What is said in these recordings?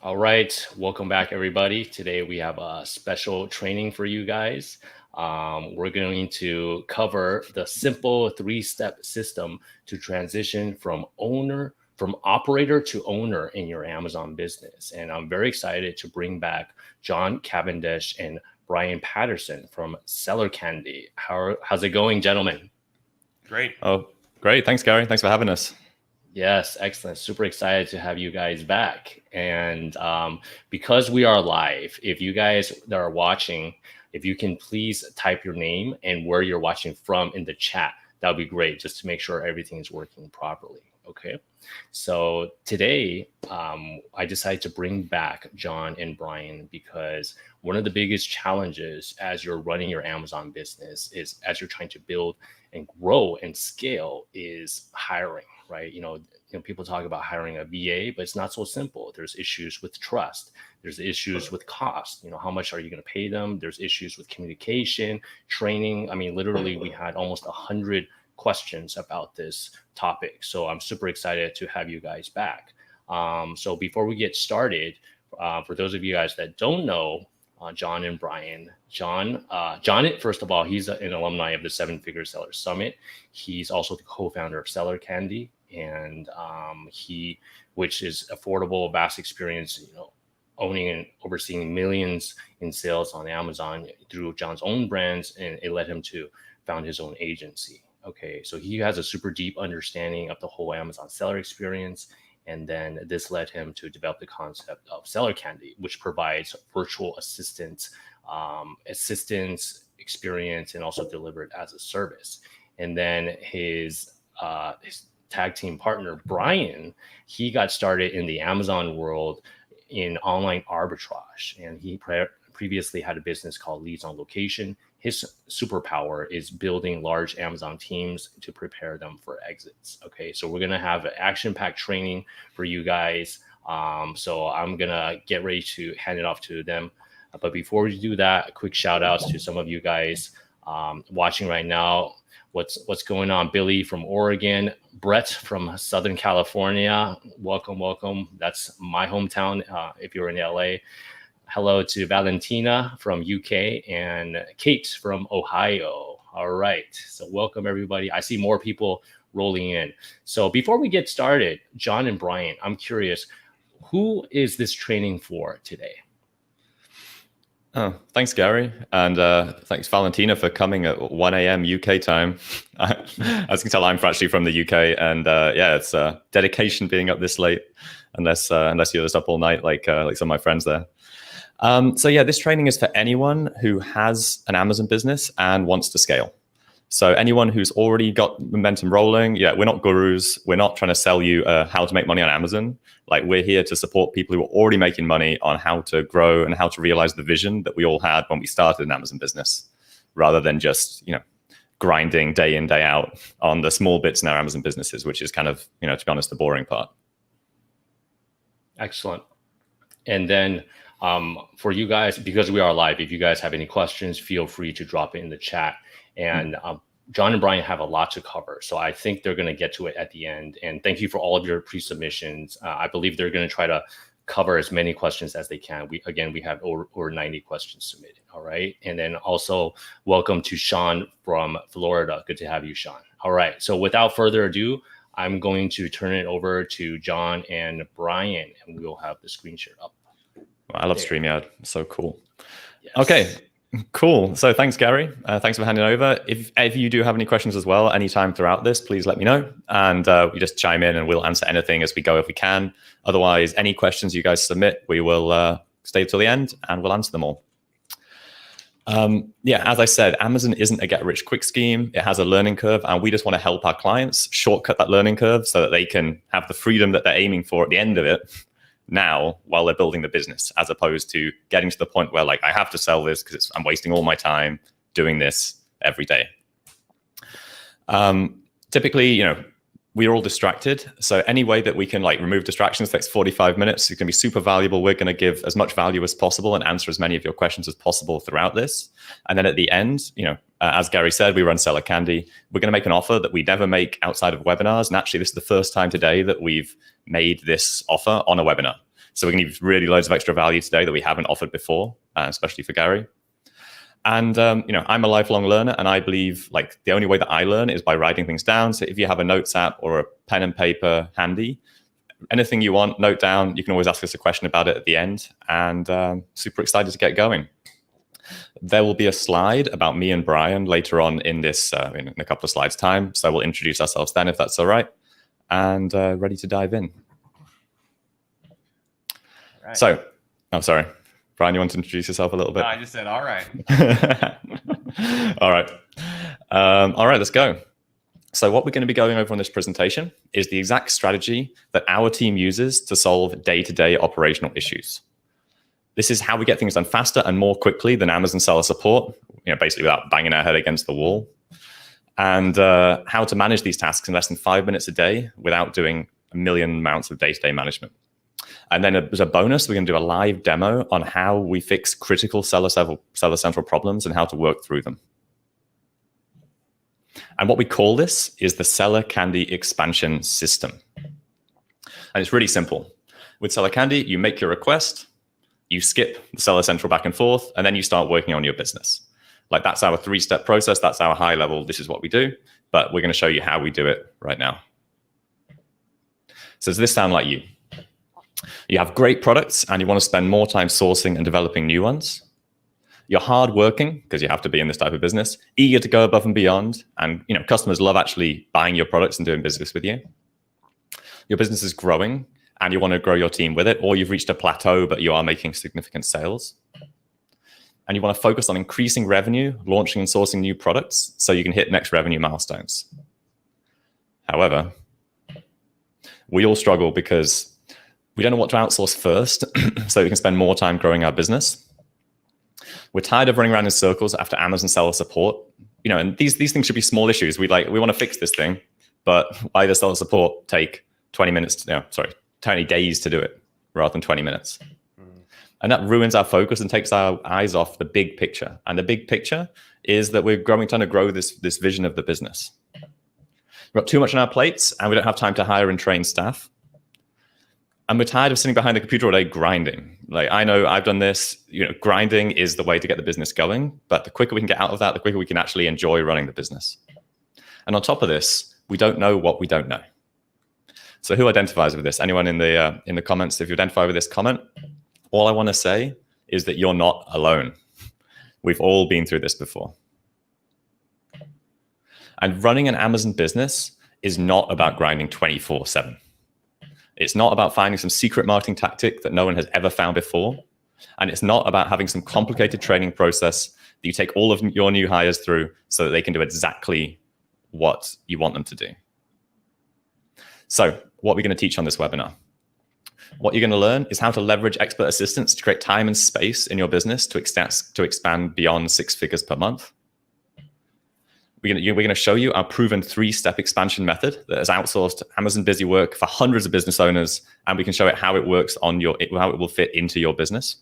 All right, welcome back, everybody. Today we have a special training for you guys. We're going to cover the simple three-step system to transition from operator to owner in your Amazon business. And I'm very excited to bring back John Cavendish and Brian Patterson from Seller Candy. How's it going, gentlemen? Great. Oh, great. Thanks, Gary. Thanks for having us. Yes, excellent. Super excited to have you guys back. And because we are live, if you guys that are watching, if you can please type your name and where you're watching from in the chat, that would be great, just to make sure everything is working properly. Okay. So today, I decided to bring back John and Brian because one of the biggest challenges as you're running your Amazon business is as you're trying to build and grow and scale is hiring, right? People talk about hiring a VA, but it's not so simple. There's issues with trust. There's issues with cost. How much are you going to pay them? There's issues with communication, training. I mean, literally, we had almost 100 questions about this topic. So I'm super excited to have you guys back. So before we get started, for those of you guys that don't know, John and Brian. John, first of all, he's an alumni of the Seven Figure Seller Summit. He's also the co-founder of Seller Candy, and which is affordable, vast experience, owning and overseeing millions in sales on Amazon through John's own brands, and it led him to found his own agency. Okay, so he has a super deep understanding of the whole Amazon seller experience. And then this led him to develop the concept of Seller Candy, which provides virtual assistance experience and also delivered as a service. And then his tag team partner, Brian, he got started in the Amazon world in online arbitrage. And he previously had a business called Leads on Location. His superpower is building large Amazon teams to prepare them for exits. Okay, so we're gonna have an action-packed training for you guys. So I'm gonna get ready to hand it off to them. But before we do that, quick shout outs to some of you guys watching right now. What's going on? Billy from Oregon, Brett from Southern California. Welcome. That's my hometown if you're in LA. Hello to Valentina from UK and Kate from Ohio. All right, so welcome everybody. I see more people rolling in. So before we get started, John and Brian, I'm curious, who is this training for today? Oh, thanks, Gary. And thanks, Valentina, for coming at 1 a.m. UK time. As you can tell, I'm actually from the UK. And yeah, it's dedication being up this late, unless you're just up all night like some of my friends there. So yeah, this training is for anyone who has an Amazon business and wants to scale. So anyone who's already got momentum rolling, yeah, we're not gurus. We're not trying to sell you how to make money on Amazon. Like, we're here to support people who are already making money on how to grow and how to realize the vision that we all had when we started an Amazon business, rather than just, grinding day in, day out on the small bits in our Amazon businesses, which is kind of, to be honest, the boring part. Excellent. And then for you guys, because we are live, if you guys have any questions, feel free to drop it in the chat. And John and Brian have a lot to cover, so I think they're going to get to it at the end. And thank you for all of your pre-submissions. I believe they're going to try to cover as many questions as they can. We have over 90 questions submitted. All right. And then also welcome to Sean from Florida. Good to have you, Sean. All right. So without further ado, I'm going to turn it over to John and Brian, and we'll have the screen share up. I love StreamYard. So cool. Yes. Okay, cool. So thanks, Gary. Thanks for handing over. If you do have any questions as well, anytime throughout this, please let me know. And we just chime in and we'll answer anything as we go if we can. Otherwise, any questions you guys submit, we will stay till the end and we'll answer them all. Yeah, as I said, Amazon isn't a get-rich-quick scheme. It has a learning curve, and we just want to help our clients shortcut that learning curve so that they can have the freedom that they're aiming for at the end of it now while they're building the business, as opposed to getting to the point where, like, I have to sell this because I'm wasting all my time doing this every day. Typically, we're all distracted. So any way that we can remove distractions takes 45 minutes. It's going to be super valuable. We're going to give as much value as possible and answer as many of your questions as possible throughout this. And then at the end, as Gary said, we run Seller Candy. We're going to make an offer that we never make outside of webinars. And actually, this is the first time today that we've made this offer on a webinar. So we're going to give really loads of extra value today that we haven't offered before, especially for Gary. And I'm a lifelong learner, and I believe like the only way that I learn is by writing things down. So if you have a notes app or a pen and paper handy, anything you want, note down. You can always ask us a question about it at the end. And super excited to get going. There will be a slide about me and Brian later on in this, in a couple of slides' time. So we'll introduce ourselves then, if that's all right. And ready to dive in. Right. So, sorry. Brian, you want to introduce yourself a little bit? No, I just said, all right. All right. All right, let's go. So what we're going to be going over on this presentation is the exact strategy that our team uses to solve day-to-day operational issues. This is how we get things done faster and more quickly than Amazon seller support, basically without banging our head against the wall. And how to manage these tasks in less than 5 minutes a day without doing a million amounts of day-to-day management. And then as a bonus, we're going to do a live demo on how we fix critical seller central problems and how to work through them. And what we call this is the Seller Candy Expansion System. And it's really simple. With Seller Candy, you make your request, you skip the Seller Central back and forth, and then you start working on your business. Like that's our 3-step process. That's our high level. This is what we do. But we're going to show you how we do it right now. So does this sound like you? You have great products and you want to spend more time sourcing and developing new ones. You're hardworking because you have to be in this type of business, eager to go above and beyond. And customers love actually buying your products and doing business with you. Your business is growing and you want to grow your team with it, or you've reached a plateau, but you are making significant sales. And you want to focus on increasing revenue, launching and sourcing new products so you can hit next revenue milestones. However, we all struggle because we don't know what to outsource first so we can spend more time growing our business. We're tired of running around in circles after Amazon seller support. And these things should be small issues. We want to fix this thing, but why does seller support take 20 days to do it rather than 20 minutes? And that ruins our focus and takes our eyes off the big picture. And the big picture is that we're trying to grow this vision of the business. We've got too much on our plates and we don't have time to hire and train staff. And we're tired of sitting behind the computer all day grinding. Like, I know I've done this, grinding is the way to get the business going, but the quicker we can get out of that, the quicker we can actually enjoy running the business. And on top of this, we don't know what we don't know. So who identifies with this? Anyone in the comments, if you identify with this comment, all I want to say is that you're not alone. We've all been through this before. And running an Amazon business is not about grinding 24/7. It's not about finding some secret marketing tactic that no one has ever found before. And it's not about having some complicated training process that you take all of your new hires through so that they can do exactly what you want them to do. So what are we going to teach on this webinar? What you're going to learn is how to leverage expert assistants to create time and space in your business to expand beyond 6 figures per month. We're going to show you our proven 3-step expansion method that has outsourced Amazon BusyWork for hundreds of business owners, and we can show it how it works how it will fit into your business.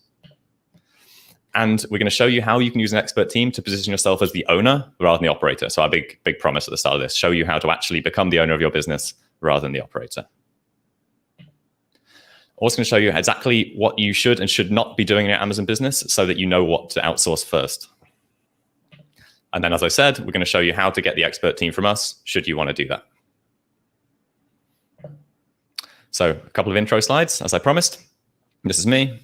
And we're going to show you how you can use an expert team to position yourself as the owner rather than the operator. So our big promise at the start of this, show you how to actually become the owner of your business rather than the operator. Also going to show you exactly what you should and should not be doing in your Amazon business so that you know what to outsource first. And then, as I said, we're going to show you how to get the expert team from us, should you want to do that. So a couple of intro slides, as I promised. This is me.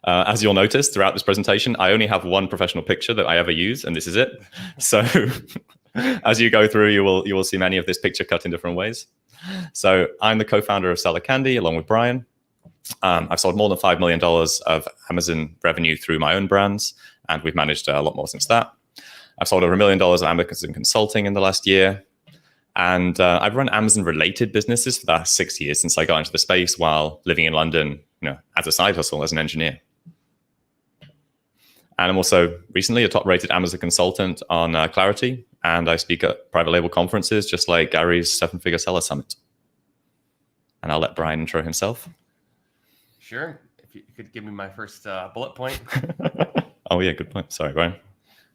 As you'll notice throughout this presentation, I only have one professional picture that I ever use, and this is it. So as you go through, you will see many of this picture cut in different ways. So I'm the co-founder of Seller Candy, along with Brian. I've sold more than $5 million of Amazon revenue through my own brands, and we've managed a lot more since that. I've sold over $1 million of Amazon consulting in the last year. And I've run Amazon-related businesses for the last 6 years since I got into the space while living in London, as a side hustle, as an engineer. And I'm also recently a top-rated Amazon consultant on Clarity, and I speak at private label conferences, just like Gary's 7-Figure Seller Summit. And I'll let Brian intro himself. Sure. If you could give me my first bullet point. Oh, yeah, good point. Sorry, Brian.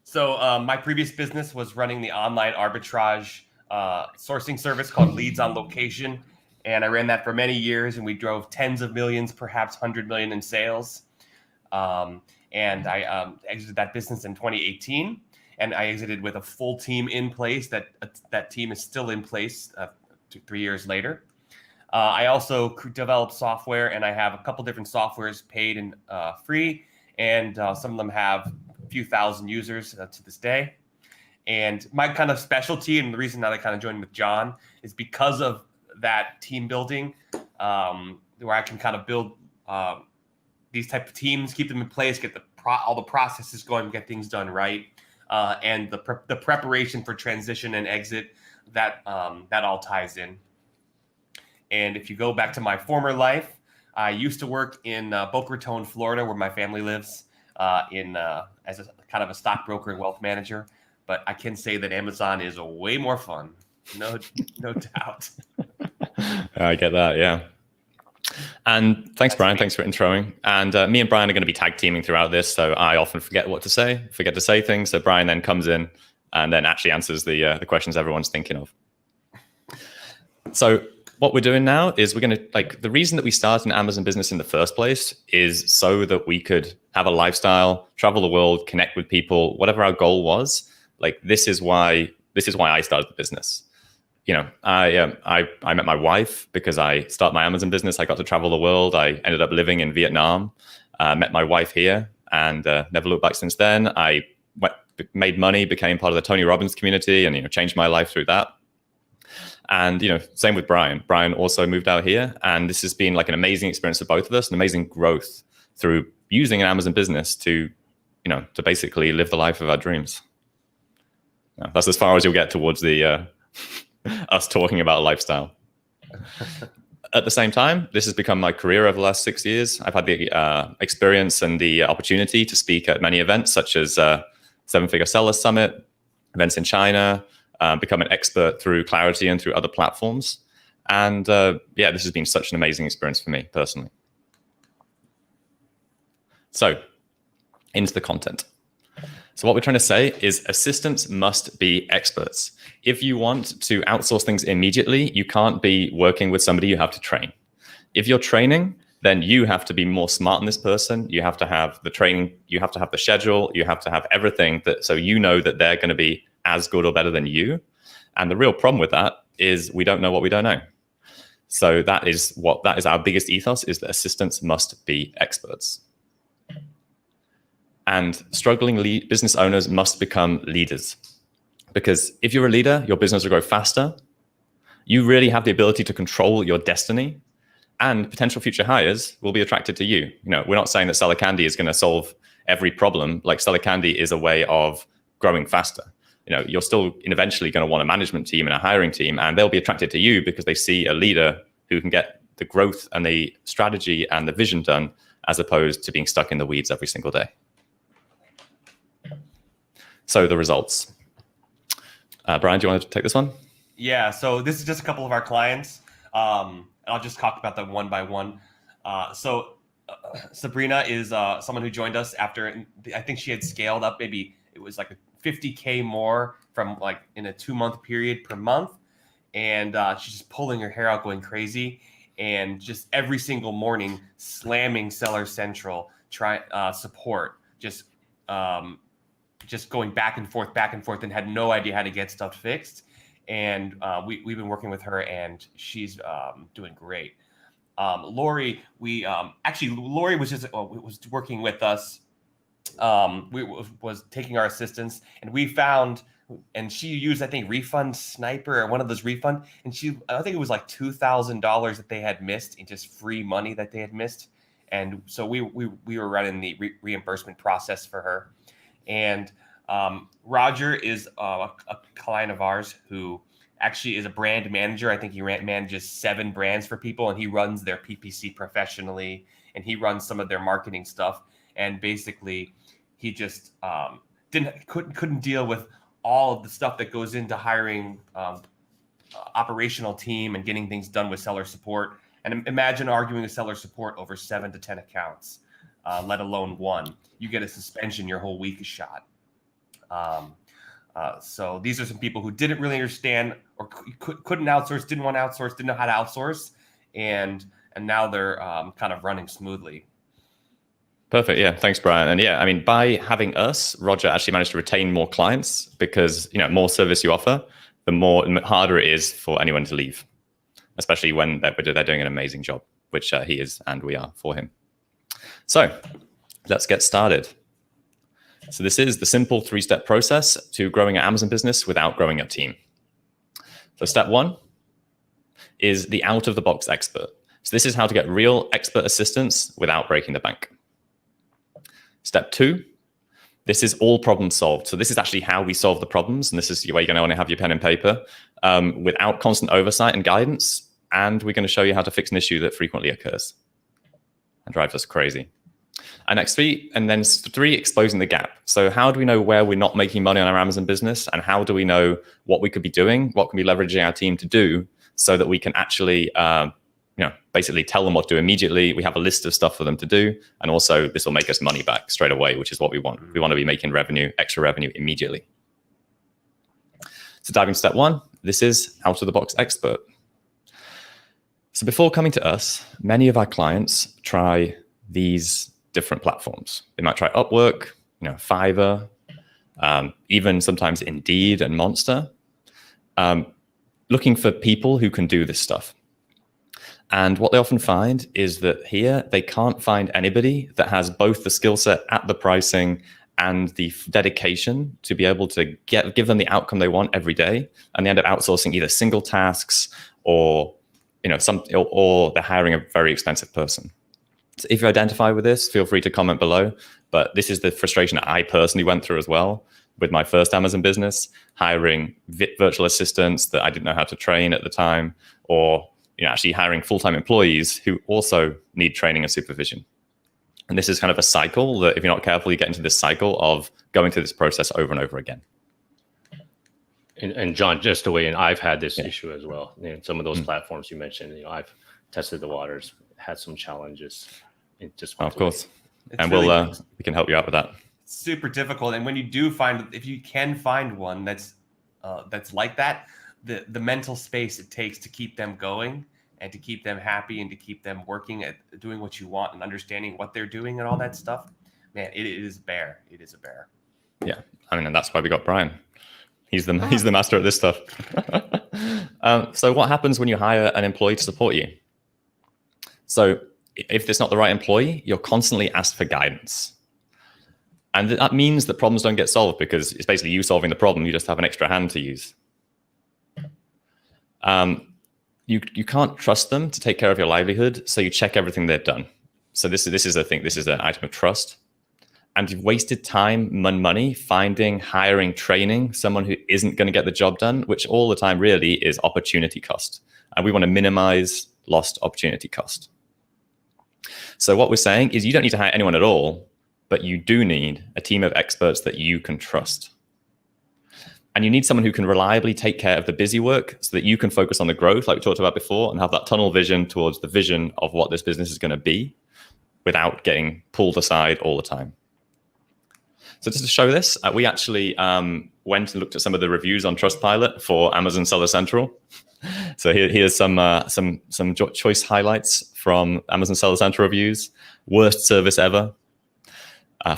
So my previous business was running the online arbitrage sourcing service called Leads on Location. And I ran that for many years, and we drove tens of millions, perhaps 100 million in sales. And I exited that business in 2018, and I exited with a full team in place. That team is still in place 3 years later. I also developed software, and I have a couple different softwares, paid and free, and some of them have a few thousand users to this day. And my kind of specialty, and the reason that I kind of joined with John, is because of that team building, where I can kind of build these type of teams, keep them in place, get all the processes going, get things done right, and the preparation for transition and exit, that all ties in. And if you go back to my former life, I used to work in Boca Raton, Florida, where my family lives, as a kind of a stockbroker and wealth manager. But I can say that Amazon is way more fun, no doubt. I get that, yeah. And thanks, Brian. Thanks for introing. And me and Brian are going to be tag teaming throughout this, so I often forget to say things. So Brian then comes in and then actually answers the questions everyone's thinking of. So what we're doing now is we're going to, the reason that we started an Amazon business in the first place is so that we could have a lifestyle, travel the world, connect with people, whatever our goal was. This is why I started the business. I met my wife because I started my Amazon business. I got to travel the world. I ended up living in Vietnam, met my wife here, and never looked back since then. I made money, became part of the Tony Robbins community, and changed my life through that. And same with Brian. Brian also moved out here, and this has been an amazing experience for both of us, an amazing growth through using an Amazon business to basically live the life of our dreams. Now, that's as far as you'll get towards the us talking about a lifestyle. At the same time, this has become my career over the last 6 years. I've had the experience and the opportunity to speak at many events, such as Seven Figure Seller Summit, events in China, become an expert through Clarity and through other platforms. And this has been such an amazing experience for me personally. So into the content. So what we're trying to say is assistants must be experts. If you want to outsource things immediately, you can't be working with somebody you have to train. If you're training, then you have to be more smart than this person. You have to have the training, you have to have the schedule, you have to have everything so that they're going to be as good or better than you. And the real problem with that is we don't know what we don't know. So that is our biggest ethos, is that assistants must be experts. And struggling business owners must become leaders. Because if you're a leader, your business will grow faster. You really have the ability to control your destiny, and potential future hires will be attracted to you. We're not saying that Seller Candy is going to solve every problem. Seller Candy is a way of growing faster. You're still eventually going to want a management team and a hiring team, and they'll be attracted to you because they see a leader who can get the growth and the strategy and the vision done, as opposed to being stuck in the weeds every single day. So the results. Brian, do you want to take this one? Yeah, so this is just a couple of our clients. I'll just talk about them one by one. Sabrina is someone who joined us after, I think she had scaled up, maybe it was a 50K more from in a 2-month period per month. And she's just pulling her hair out, going crazy. And just every single morning, slamming Seller Central, support, just going back and forth, and had no idea how to get stuff fixed. And we've been working with her, and she's doing great. Lori, Lori was working with us. Was taking our assistance, and we found, and she used, I think, Refund Sniper or one of those refund, and I think it was $2,000 that they had missed in just free money that they had missed. And so we were running the reimbursement process for her. And Roger is a client of ours who actually is a brand manager. I think he manages 7 brands for people, and he runs their PPC professionally, and he runs some of their marketing stuff. And basically, he just couldn't deal with all of the stuff that goes into hiring operational team and getting things done with seller support. And imagine arguing with seller support over 7 to 10 accounts, let alone one. You get a suspension, your whole week is shot. So these are some people who didn't really understand or couldn't outsource, didn't want to outsource, didn't know how to outsource. and now they're kind of running smoothly. Perfect. Yeah. Thanks, Brian. And yeah, I mean, by having us, Roger actually managed to retain more clients because, more service you offer, the harder it is for anyone to leave, especially when they're doing an amazing job, which he is and we are for him. So let's get started. So this is the simple 3-step process to growing an Amazon business without growing a team. So step 1 is the out-of-the-box expert. So this is how to get real expert assistance without breaking the bank. Step 2, this is all problems solved. So this is actually how we solve the problems. And this is where you're going to want to have your pen and paper without constant oversight and guidance. And we're going to show you how to fix an issue that frequently occurs and drives us crazy. And next 3, and then 3, exposing the gap. So how do we know where we're not making money on our Amazon business? And how do we know what we could be doing, what can we leveraging our team to do so that we can actually basically tell them what to do immediately. We have a list of stuff for them to do. And also this will make us money back straight away, which is what we want. We want to be making extra revenue immediately. So diving into step 1, this is out of the box expert. So before coming to us, many of our clients try these different platforms. They might try Upwork, Fiverr, even sometimes Indeed and Monster, looking for people who can do this stuff. And what they often find is that here they can't find anybody that has both the skill set at the pricing and the dedication to be able to give them the outcome they want every day. And they end up outsourcing either single tasks or they're hiring a very expensive person. So if you identify with this, feel free to comment below. But this is the frustration that I personally went through as well with my first Amazon business, hiring virtual assistants that I didn't know how to train at the time, or actually hiring full-time employees who also need training and supervision. And this is kind of a cycle that if you're not careful, you get into this cycle of going through this process over and over again. And John, just to weigh in, I've had this issue as well. Some of those platforms you mentioned, I've tested the waters, had some challenges. Of course. And really, we can help you out with that. It's super difficult. And when you do if you can find one that's like that, the mental space it takes to keep them going and to keep them happy and to keep them working at doing what you want and understanding what they're doing and all that stuff, man, it is a bear. It is a bear. Yeah. And that's why we got Brian. He's the master at this stuff. So what happens when you hire an employee to support you? So if it's not the right employee, you're constantly asked for guidance. And that means that problems don't get solved because it's basically you solving the problem. You just have an extra hand to use. You can't trust them to take care of your livelihood, so you check everything they've done. So this is the thing. This is an item of trust. And you've wasted time and money hiring, training someone who isn't going to get the job done, which all the time really is opportunity cost. And we want to minimize lost opportunity cost. So what we're saying is you don't need to hire anyone at all, but you do need a team of experts that you can trust. And you need someone who can reliably take care of the busy work so that you can focus on the growth, like we talked about before, and have that tunnel vision towards the vision of what this business is going to be without getting pulled aside all the time. So just to show this, we actually went and looked at some of the reviews on Trustpilot for Amazon Seller Central. So here's some choice highlights from Amazon Seller Central reviews. Worst service ever.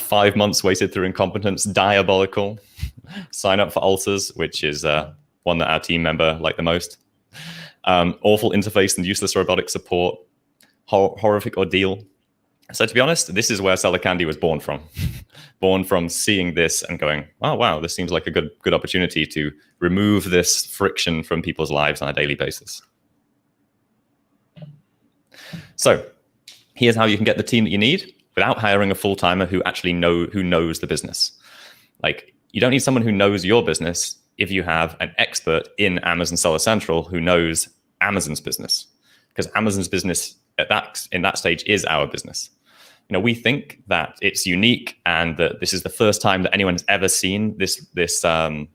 5 months wasted through incompetence. Diabolical. Sign up for ulcers, which is one that our team member liked the most. Awful interface and useless robotic support. Horrific ordeal. So to be honest, this is where Seller Candy was born from. Born from seeing this and going, oh, wow, this seems like a good opportunity to remove this friction from people's lives on a daily basis. So here's how you can get the team that you need without hiring a full-timer who actually knows the business. Like, you don't need someone who knows your business if you have an expert in Amazon Seller Central who knows Amazon's business, because Amazon's business in that stage is our business. We think that it's unique and that this is the first time that anyone has ever seen this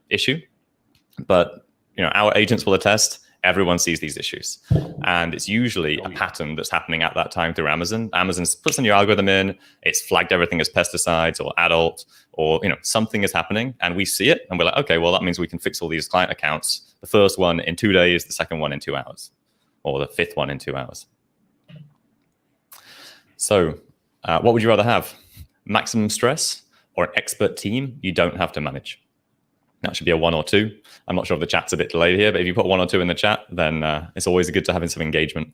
issue. But our agents will attest, everyone sees these issues. And it's usually a pattern that's happening at that time through Amazon. Amazon puts a new algorithm in, it's flagged everything as pesticides or adult, or something is happening and we see it and we're like, okay, well, that means we can fix all these client accounts. The first one in 2 days, the second one in 2 hours, or the fifth one in 2 hours. So what would you rather have? Maximum stress or an expert team you don't have to manage? That should be a 1 or 2. I'm not sure if the chat's a bit delayed here, but if you put 1 or 2 in the chat, then it's always good to having some engagement.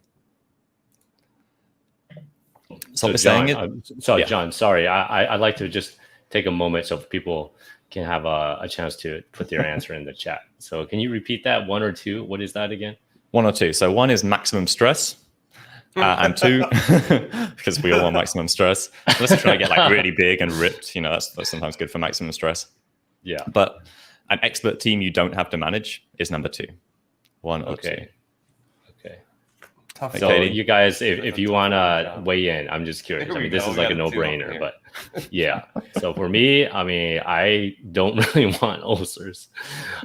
So John, John, sorry, I'd like to just take a moment so people can have a chance to put their answer in the chat. So can you repeat that, 1 or 2? What is that again? 1 or 2. So 1 is maximum stress, and 2, because we all want maximum stress. Unless you're trying to get like really big and ripped, that's sometimes good for maximum stress. Yeah. But an expert team you don't have to manage is number 2. 1 or 2. Okay. Tough. So you guys, if you want to weigh in, I'm just curious. I mean, this is like a no-brainer, but yeah. So for me, I mean, I don't really want ulcers.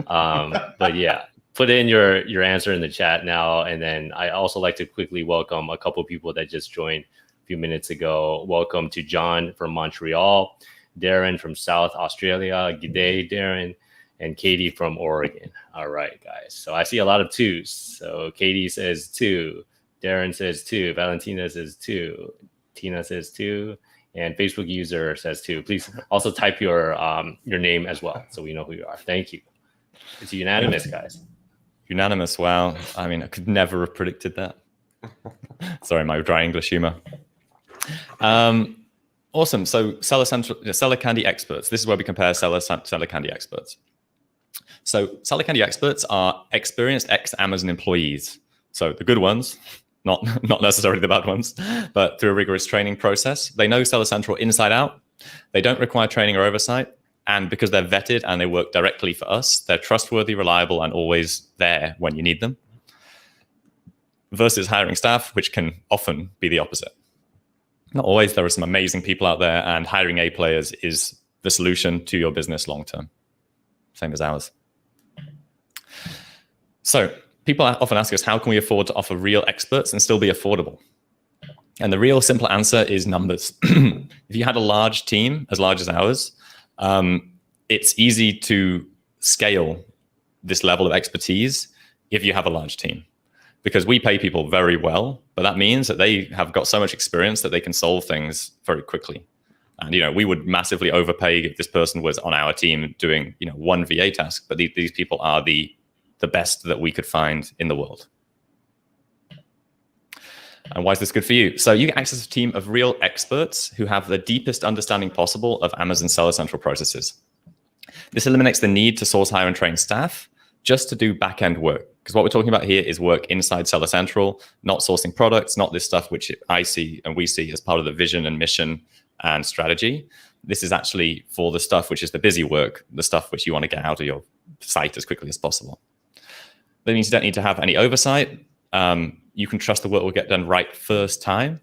But yeah, put in your answer in the chat now. And then I also like to quickly welcome a couple of people that just joined a few minutes ago. Welcome to John from Montreal, Darren from South Australia. Good day, Darren. And Katie from Oregon. All right, guys. So I see a lot of 2s. So Katie says 2. Darren says 2. Valentina says 2. Tina says 2. And Facebook user says 2. Please also type your name as well so we know who you are. Thank you. It's unanimous, guys. Unanimous. Wow. I mean, I could never have predicted that. Sorry, my dry English humor. Awesome. So seller candy experts. This is where we compare seller candy experts. So seller candy experts are experienced ex-Amazon employees. So the good ones, not necessarily the bad ones, but through a rigorous training process. They know Seller Central inside out. They don't require training or oversight. And because they're vetted and they work directly for us, they're trustworthy, reliable, and always there when you need them. Versus hiring staff, which can often be the opposite. Not always. There are some amazing people out there, and hiring A players is the solution to your business long term. Same as ours. So people often ask us, how can we afford to offer real experts and still be affordable? And the real simple answer is numbers. If you had a large team, as large as ours, it's easy to scale this level of expertise if you have a large team. Because we pay people very well, but that means that they have got so much experience that they can solve things very quickly. And we would massively overpay if this person was on our team doing one VA task, but these people are the best that we could find in the world. And why is this good for you? So you get access to a team of real experts who have the deepest understanding possible of Amazon Seller Central processes. This eliminates the need to source, hire, and train staff just to do back-end work. Because what we're talking about here is work inside Seller Central, not sourcing products, not this stuff which I see and we see as part of the vision and mission and strategy. This is actually for the stuff which is the busy work, the stuff which you want to get out of your site as quickly as possible. That means you don't need to have any oversight. You can trust the work will get done right first time.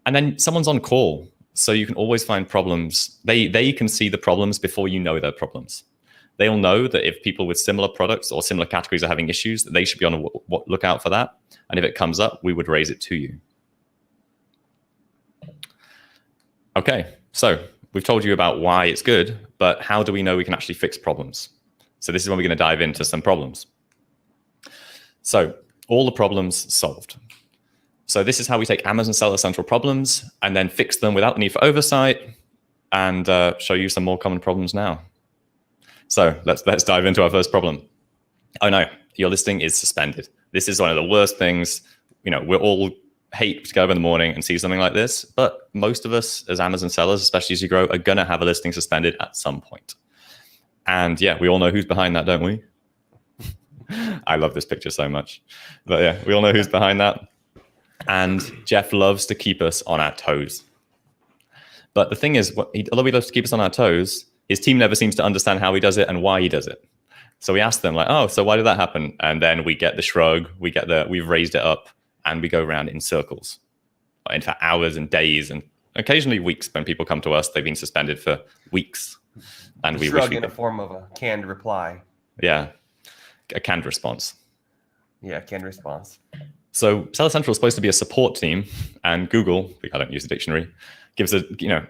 And then someone's on call, so you can always find problems. They can see the problems before you know their problems. They'll know that if people with similar products or similar categories are having issues, that they should be on a lookout for that. And if it comes up, we would raise it to you. Okay, so we've told you about why it's good, but how do we know we can actually fix problems? So this is when we're going to dive into some problems. So all the problems solved. So this is how we take Amazon Seller Central problems and then fix them without the need for oversight, and show you some more common problems now. So let's dive into our first problem. Oh no, your listing is suspended. This is one of the worst things. We all hate to get up in the morning and see something like this, but most of us as Amazon sellers, especially as you grow, are gonna have a listing suspended at some point. And yeah, we all know who's behind that, don't we? I love this picture so much. But yeah, we all know who's behind that. And Jeff loves to keep us on our toes. But the thing is, although he loves to keep us on our toes, his team never seems to understand how he does it and why he does it. So we ask them like, oh, so why did that happen? And then we get the shrug, we've raised it up, and we go around in circles. In fact, hours and days and occasionally weeks. When people come to us, they've been suspended for weeks. And we shrug in the form of a canned reply. Yeah, a canned response. Yeah, canned response. So Seller Central is supposed to be a support team, and Google, I don't use the dictionary,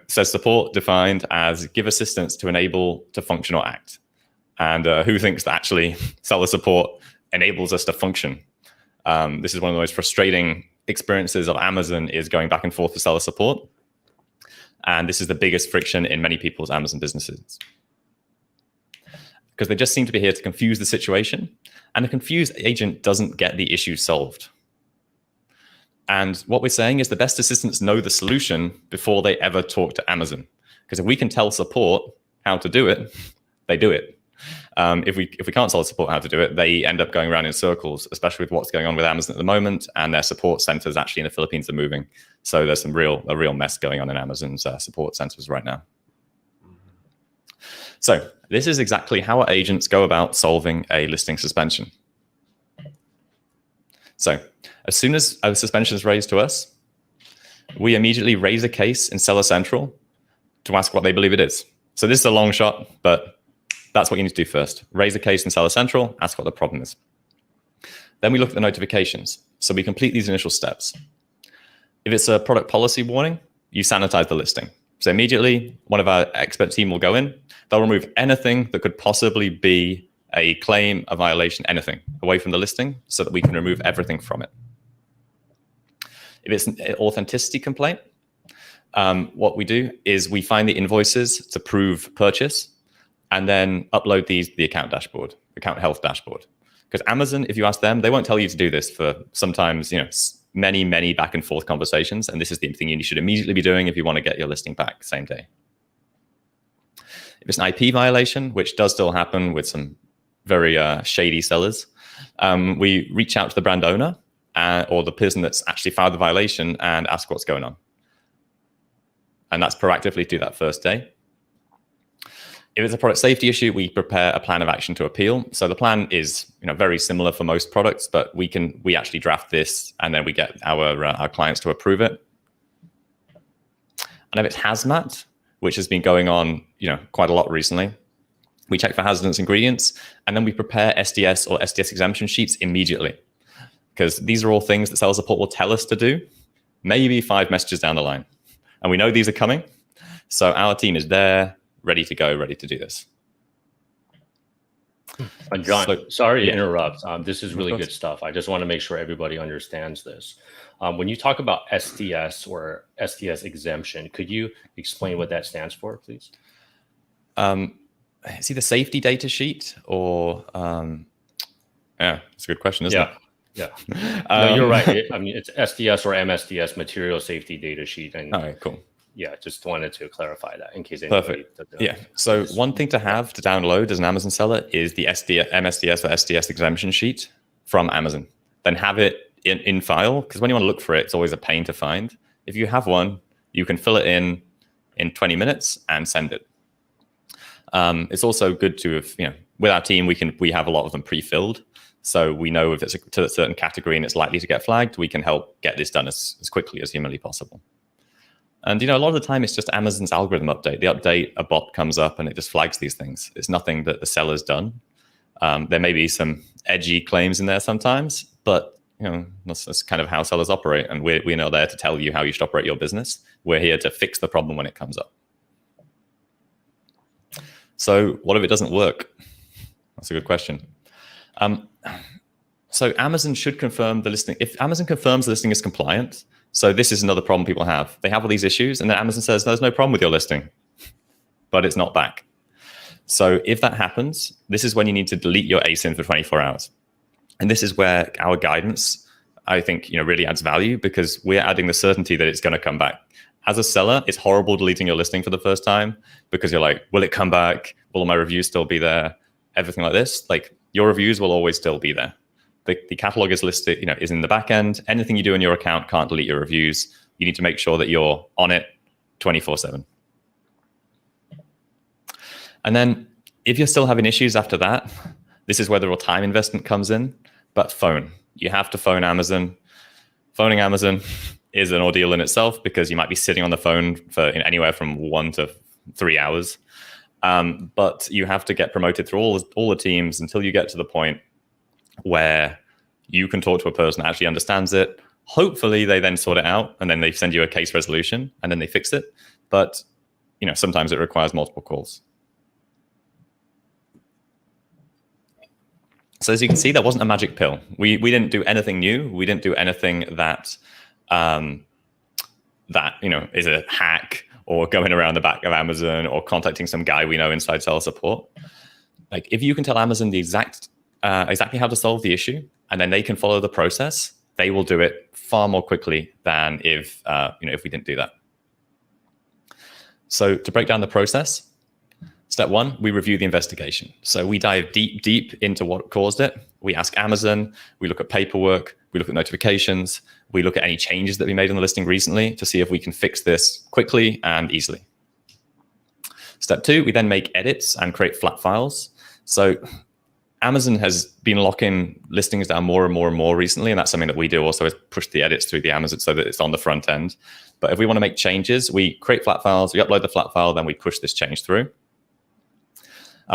says support defined as give assistance to enable to function or act. And who thinks that actually seller support enables us to function? This is one of the most frustrating experiences of Amazon is going back and forth to seller support. And this is the biggest friction in many people's Amazon businesses, because they just seem to be here to confuse the situation, and a confused agent doesn't get the issue solved. And what we're saying is the best assistants know the solution before they ever talk to Amazon. Because if we can tell support how to do it, they do it. If we can't tell support how to do it, they end up going around in circles, especially with what's going on with Amazon at the moment. And their support centers actually in the Philippines are moving. So there's a real mess going on in Amazon's support centers right now. So this is exactly how our agents go about solving a listing suspension. So as soon as a suspension is raised to us, we immediately raise a case in Seller Central to ask what they believe it is. So this is a long shot, but that's what you need to do first. Raise a case in Seller Central, ask what the problem is. Then we look at the notifications. So we complete these initial steps. If it's a product policy warning, you sanitize the listing. So immediately, one of our expert team will go in. They'll remove anything that could possibly be a claim, a violation, anything away from the listing so that we can remove everything from it. If it's an authenticity complaint, what we do is we find the invoices to prove purchase and then upload these to the account dashboard, account health dashboard. Because Amazon, if you ask them, they won't tell you to do this for sometimes, many back and forth conversations. And this is the thing you should immediately be doing if you want to get your listing back same day. If it's an IP violation, which does still happen with some very shady sellers, we reach out to the brand owner or the person that's actually filed the violation and ask what's going on. And that's proactively do that first day. If it's a product safety issue, we prepare a plan of action to appeal. So the plan is very similar for most products, but we actually draft this and then we get our clients to approve it. And if it's hazmat, which has been going on quite a lot recently, we check for hazardous ingredients and then we prepare SDS or SDS exemption sheets immediately. Because these are all things that seller support will tell us to do, maybe 5 messages down the line. And we know these are coming. So our team is there, ready to go, ready to do this. John, sorry to interrupt. This is really good stuff. I just want to make sure everybody understands this. When you talk about SDS or SDS exemption, could you explain what that stands for, please? It's either safety data sheet or, yeah, it's a good question, isn't it? Yeah. No, you're right. It's SDS or MSDS, material safety data sheet. And all right, cool. Yeah, just wanted to clarify that in case anybody. Perfect. Yeah. So one thing to have to download as an Amazon seller is the MSDS or SDS exemption sheet from Amazon. Then have it in file, because when you want to look for it, it's always a pain to find. If you have one, you can fill it in 20 minutes and send it. It's also good to have, with our team, we have a lot of them pre-filled. So we know if it's to a certain category and it's likely to get flagged, we can help get this done as quickly as humanly possible. And a lot of the time it's just Amazon's algorithm update. The update, a bot comes up and it just flags these things. It's nothing that the seller's done. There may be some edgy claims in there sometimes, but that's kind of how sellers operate. And we're not there to tell you how you should operate your business. We're here to fix the problem when it comes up. So what if it doesn't work? That's a good question. So Amazon should confirm the listing. If Amazon confirms the listing is compliant, so this is another problem people have. They have all these issues, and then Amazon says, there's no problem with your listing, but it's not back. So if that happens, this is when you need to delete your ASIN for 24 hours. And this is where our guidance, I think, really adds value, because we're adding the certainty that it's going to come back. As a seller, it's horrible deleting your listing for the first time, because you're like, will it come back? Will my reviews still be there? Everything like this. Like, your reviews will always still be there. The catalog is listed, is in the back end. Anything you do in your account can't delete your reviews. You need to make sure that you're on it 24/7. And then if you're still having issues after that, this is where the real time investment comes in. But phone. You have to phone Amazon. Phoning Amazon is an ordeal in itself, because you might be sitting on the phone for anywhere from 1 to 3 hours. But you have to get promoted through all the teams until you get to the point where you can talk to a person that actually understands it. Hopefully they then sort it out, and then they send you a case resolution, and then they fix it. But sometimes it requires multiple calls. So as you can see, that wasn't a magic pill. We didn't do anything new. We didn't do anything that that, is a hack or going around the back of Amazon or contacting some guy we know inside seller support. Like, if you can tell Amazon the exactly how to solve the issue, and then they can follow the process, they will do it far more quickly than if we didn't do that. So to break down the process, step one, we review the investigation. So we dive deep into what caused it. We ask Amazon, we look at paperwork, we look at notifications, we look at any changes that we made on the listing recently to see if we can fix this quickly and easily. Step two, we then make edits and create flat files. So Amazon has been locking listings down more and more and more recently, and that's something that we do also, is push the edits through the Amazon so that it's on the front end. But if we want to make changes, we create flat files, we upload the flat file, then we push this change through.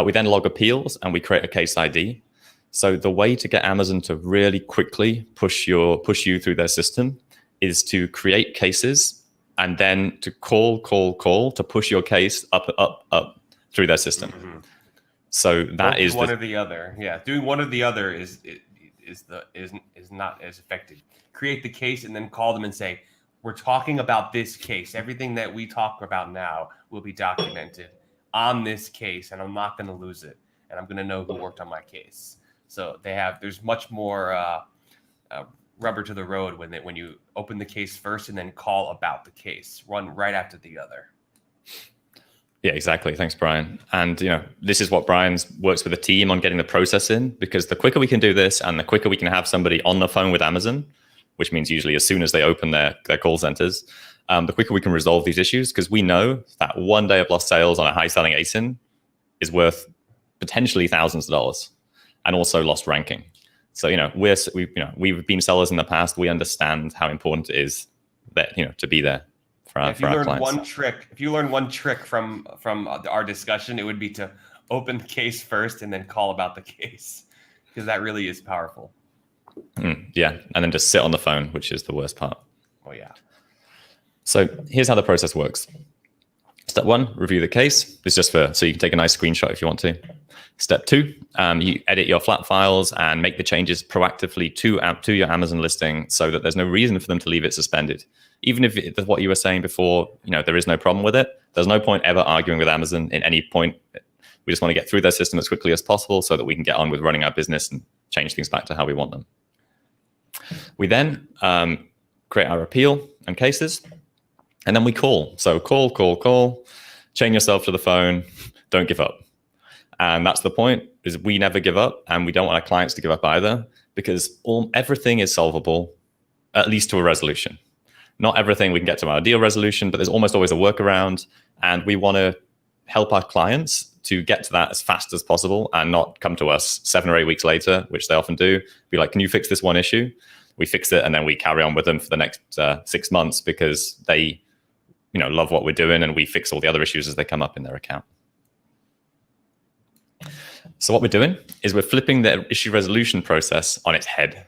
We then log appeals and we create a case ID. So the way to get Amazon to really quickly push you through their system is to create cases and then to call to push your case up through their system. Mm-hmm. So that is one or the other. Yeah, doing one or the other is not as effective. Create the case and then call them and say, we're talking about this case. Everything that we talk about now will be documented on this case, and I'm not going to lose it, and I'm going to know who worked on my case. So there's much more rubber to the road when you open the case first and then call about the case, one right after the other. Yeah, exactly. Thanks, Brian. And this is what Brian works with a team on getting the process in, because the quicker we can do this and the quicker we can have somebody on the phone with Amazon, which means usually as soon as they open their call centers, the quicker we can resolve these issues, because we know that one day of lost sales on a high-selling ASIN is worth potentially thousands of dollars, and also lost ranking. So we've been sellers in the past. We understand how important it is that to be there for our clients. If you learn one trick from our discussion, it would be to open the case first and then call about the case, because that really is powerful. Yeah, and then just sit on the phone, which is the worst part. Oh yeah. So here's how the process works. Step one, review the case. It's just so you can take a nice screenshot if you want to. Step two, you edit your flat files and make the changes proactively to your Amazon listing so that there's no reason for them to leave it suspended. Even if what you were saying before, there is no problem with it, there's no point ever arguing with Amazon in any point. We just want to get through their system as quickly as possible so that we can get on with running our business and change things back to how we want them. We then create our appeal and cases, and then we call. So call, chain yourself to the phone, don't give up. And that's the point, is we never give up, and we don't want our clients to give up either, because everything is solvable, at least to a resolution. Not everything we can get to our ideal resolution, but there's almost always a workaround, and we want to help our clients to get to that as fast as possible and not come to us 7 or 8 weeks later, which they often do, be like, can you fix this one issue? We fix it, and then we carry on with them for the next 6 months because they love what we're doing, and we fix all the other issues as they come up in their account. So what we're doing is we're flipping the issue resolution process on its head.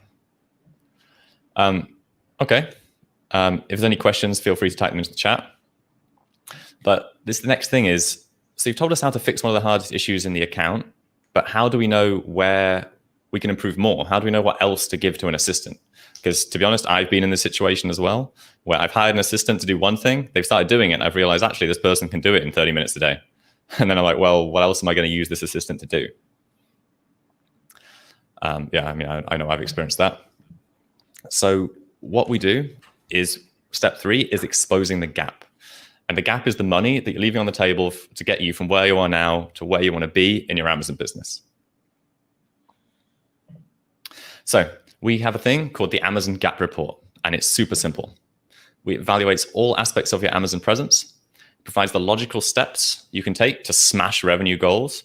Okay. If there's any questions, feel free to type them into the chat. But the next thing is, so you've told us how to fix one of the hardest issues in the account, but how do we know where we can improve more? How do we know what else to give to an assistant? Because to be honest, I've been in this situation as well, where I've hired an assistant to do one thing, they've started doing it, and I've realized actually this person can do it in 30 minutes a day. And then I'm like, well, what else am I going to use this assistant to do? I know I've experienced that. So what we do is step 3 is exposing the gap. And the gap is the money that you're leaving on the table to get you from where you are now to where you want to be in your Amazon business. So we have a thing called the Amazon Gap Report, and it's super simple. It evaluates all aspects of your Amazon presence, provides the logical steps you can take to smash revenue goals,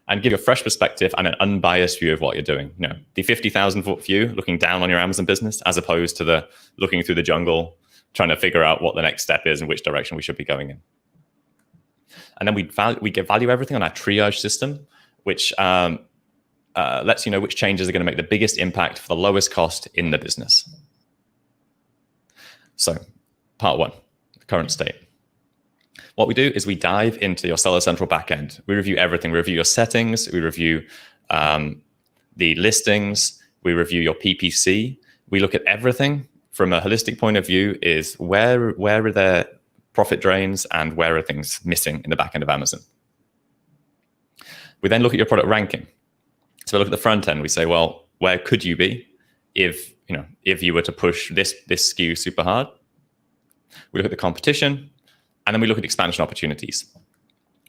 and give you a fresh perspective and an unbiased view of what you're doing. The 50,000-foot view, looking down on your Amazon business, as opposed to the looking through the jungle, trying to figure out what the next step is and which direction we should be going in. And then we value everything on our triage system, which lets you know which changes are going to make the biggest impact for the lowest cost in the business. So, part 1, the current state. What we do is we dive into your Seller Central backend. We review everything. We review your settings. We review the listings. We review your PPC. We look at everything from a holistic point of view is where are there profit drains and where are things missing in the back end of Amazon. We then look at your product ranking. So we look at the front end. We say, well, where could you be if you were to push this SKU super hard? We look at the competition, and then we look at expansion opportunities.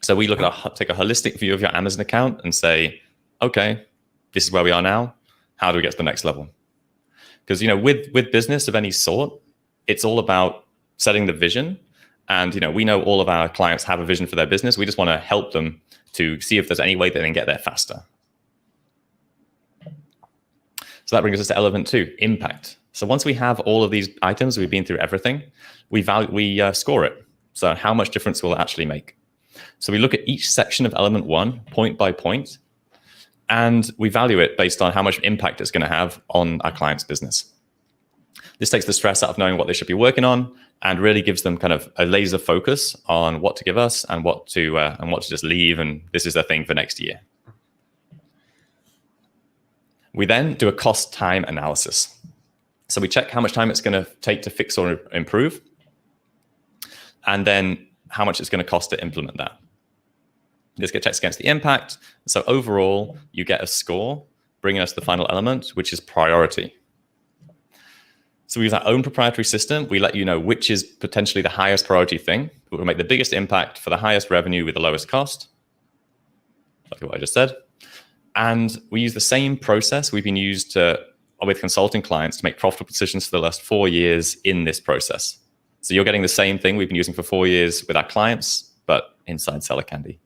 So we take a holistic view of your Amazon account and say, okay, this is where we are now. How do we get to the next level? Because with business of any sort, it's all about setting the vision. And we know all of our clients have a vision for their business. We just want to help them to see if there's any way that they can get there faster. So that brings us to element 2, impact. So once we have all of these items, we've been through everything, we score it. So how much difference will it actually make? So we look at each section of element 1, point by point, and we value it based on how much impact it's going to have on our client's business. This takes the stress out of knowing what they should be working on and really gives them kind of a laser focus on what to give us and what to just leave. And this is the thing for next year. We then do a cost time analysis. So we check how much time it's going to take to fix or improve, and then how much it's going to cost to implement that. This gets checked against the impact. So overall, you get a score, bringing us to the final element, which is priority. So we use our own proprietary system. We let you know which is potentially the highest priority thing, that will make the biggest impact for the highest revenue with the lowest cost. Exactly what I just said. And we use the same process we've been used with consulting clients to make profitable decisions for the last 4 years in this process. So you're getting the same thing we've been using for 4 years with our clients, but inside Seller Candy.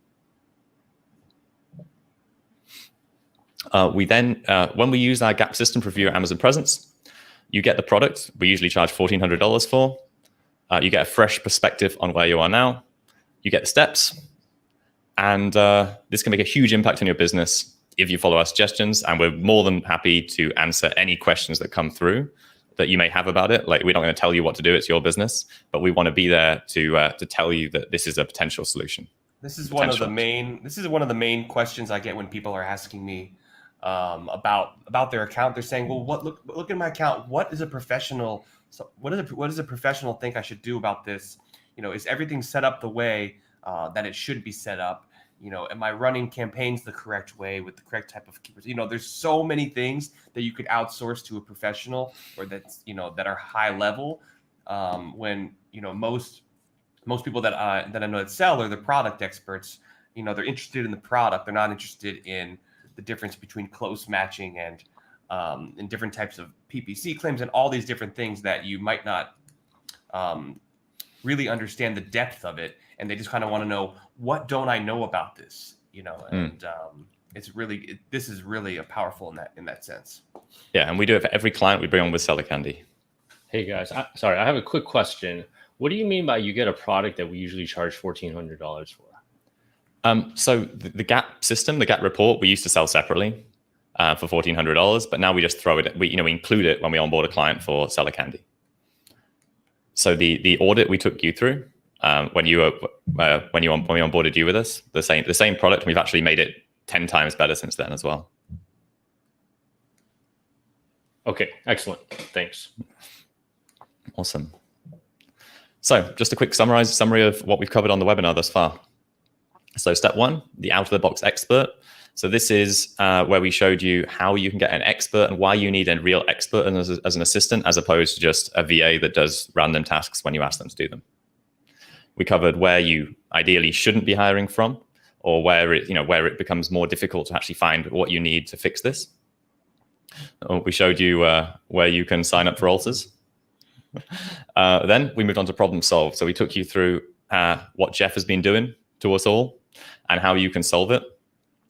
We then, when we use our gap system to review your Amazon presence, you get the product we usually charge $1,400 for. You get a fresh perspective on where you are now. You get the steps. And this can make a huge impact on your business if you follow our suggestions. And we're more than happy to answer any questions that come through that you may have about it. Like, we're not going to tell you what to do. It's your business. But we want to be there to tell you that this is a potential solution. This is one of the main questions I get when people are asking me about their account. They're saying, "Well, look at my account. What does a professional think I should do about this? Is everything set up the way that it should be set up? Am I running campaigns the correct way with the correct type of keepers?" There's so many things that you could outsource to a professional, or that's that are high level. When most people that I know that sell are the product experts. They're interested in the product. They're not interested in the difference between close matching and different types of PPC claims and all these different things that you might not really understand the depth of it. And they just kind of want to know, what don't I know about this? And this is really a powerful in that sense. Yeah, and we do it for every client we bring on with Seller Candy. Hey guys, I have a quick question. What do you mean by you get a product that we usually charge $1,400 for? So the gap system, the gap report, we used to sell separately for $1,400, but now we just throw it. We include it when we onboard a client for Seller Candy. So the audit we took you through when we onboarded you with us, the same product, we've actually made it 10 times better since then as well. Okay, excellent. Thanks. Awesome. So just a quick summary of what we've covered on the webinar thus far. So step 1, the out-of-the-box expert. So this is where we showed you how you can get an expert and why you need a real expert as an assistant, as opposed to just a VA that does random tasks when you ask them to do them. We covered where you ideally shouldn't be hiring from, or where it becomes more difficult to actually find what you need to fix this. We showed you where you can sign up for alters. Then we moved on to problem solve. So we took you through what Jeff has been doing to us all and how you can solve it,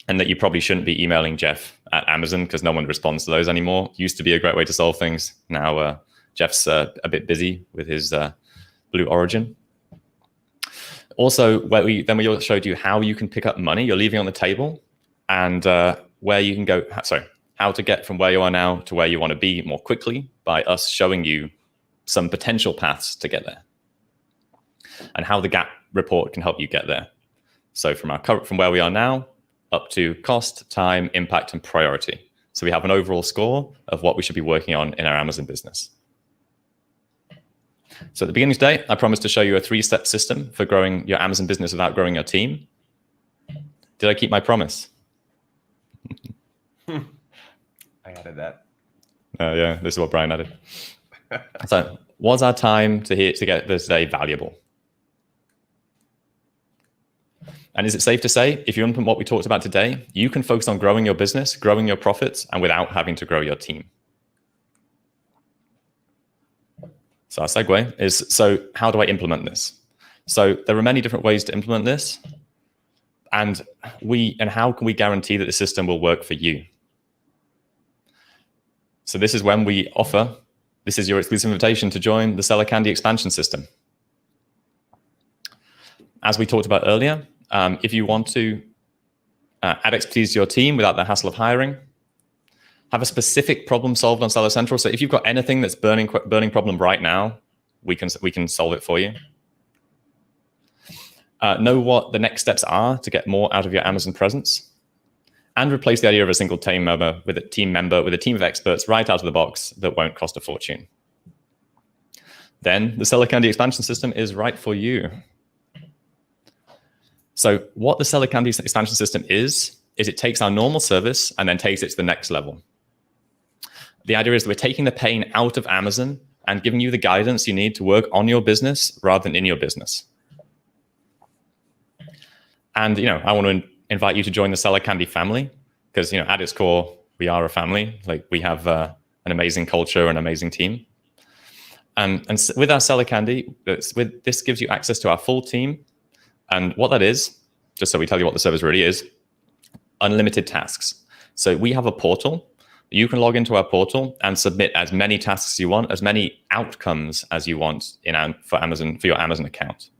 and that you probably shouldn't be emailing Jeff at Amazon because no one responds to those anymore. Used to be a great way to solve things. Now Jeff's a bit busy with his Blue Origin. Also, we also showed you how you can pick up money you're leaving on the table, and where you can go. How to get from where you are now to where you want to be more quickly by us showing you some potential paths to get there, and how the gap report can help you get there. So from where we are now up to cost, time, impact, and priority. So we have an overall score of what we should be working on in our Amazon business. So at the beginning today, I promised to show you a 3-step system for growing your Amazon business without growing your team. Did I keep my promise? I added that. Yeah, this is what Brian added. So was our time to get this day valuable? And is it safe to say, if you implement what we talked about today, you can focus on growing your business, growing your profits, and without having to grow your team? So our segue is, so how do I implement this? So there are many different ways to implement this. And how can we guarantee that the system will work for you? So this is when we offer, this is your exclusive invitation to join the Seller Candy expansion system. As we talked about earlier, if you want to add expertise to your team without the hassle of hiring, have a specific problem solved on Seller Central. So if you've got anything that's burning problem right now, we can solve it for you. Know what the next steps are to get more out of your Amazon presence, and replace the idea of a single team member with a team of experts right out of the box that won't cost a fortune. Then the Seller Candy expansion system is right for you. So what the Seller Candy expansion system is it takes our normal service and then takes it to the next level. The idea is that we're taking the pain out of Amazon and giving you the guidance you need to work on your business rather than in your business. And, I want to invite you to join the Seller Candy family because, at its core, we are a family. Like, we have an amazing culture, an amazing team. And with our Seller Candy, this gives you access to our full team. And what that is, just so we tell you what the service really is, unlimited tasks. So we have a portal. You can log into our portal and submit as many tasks as you want, as many outcomes as you want for your Amazon account.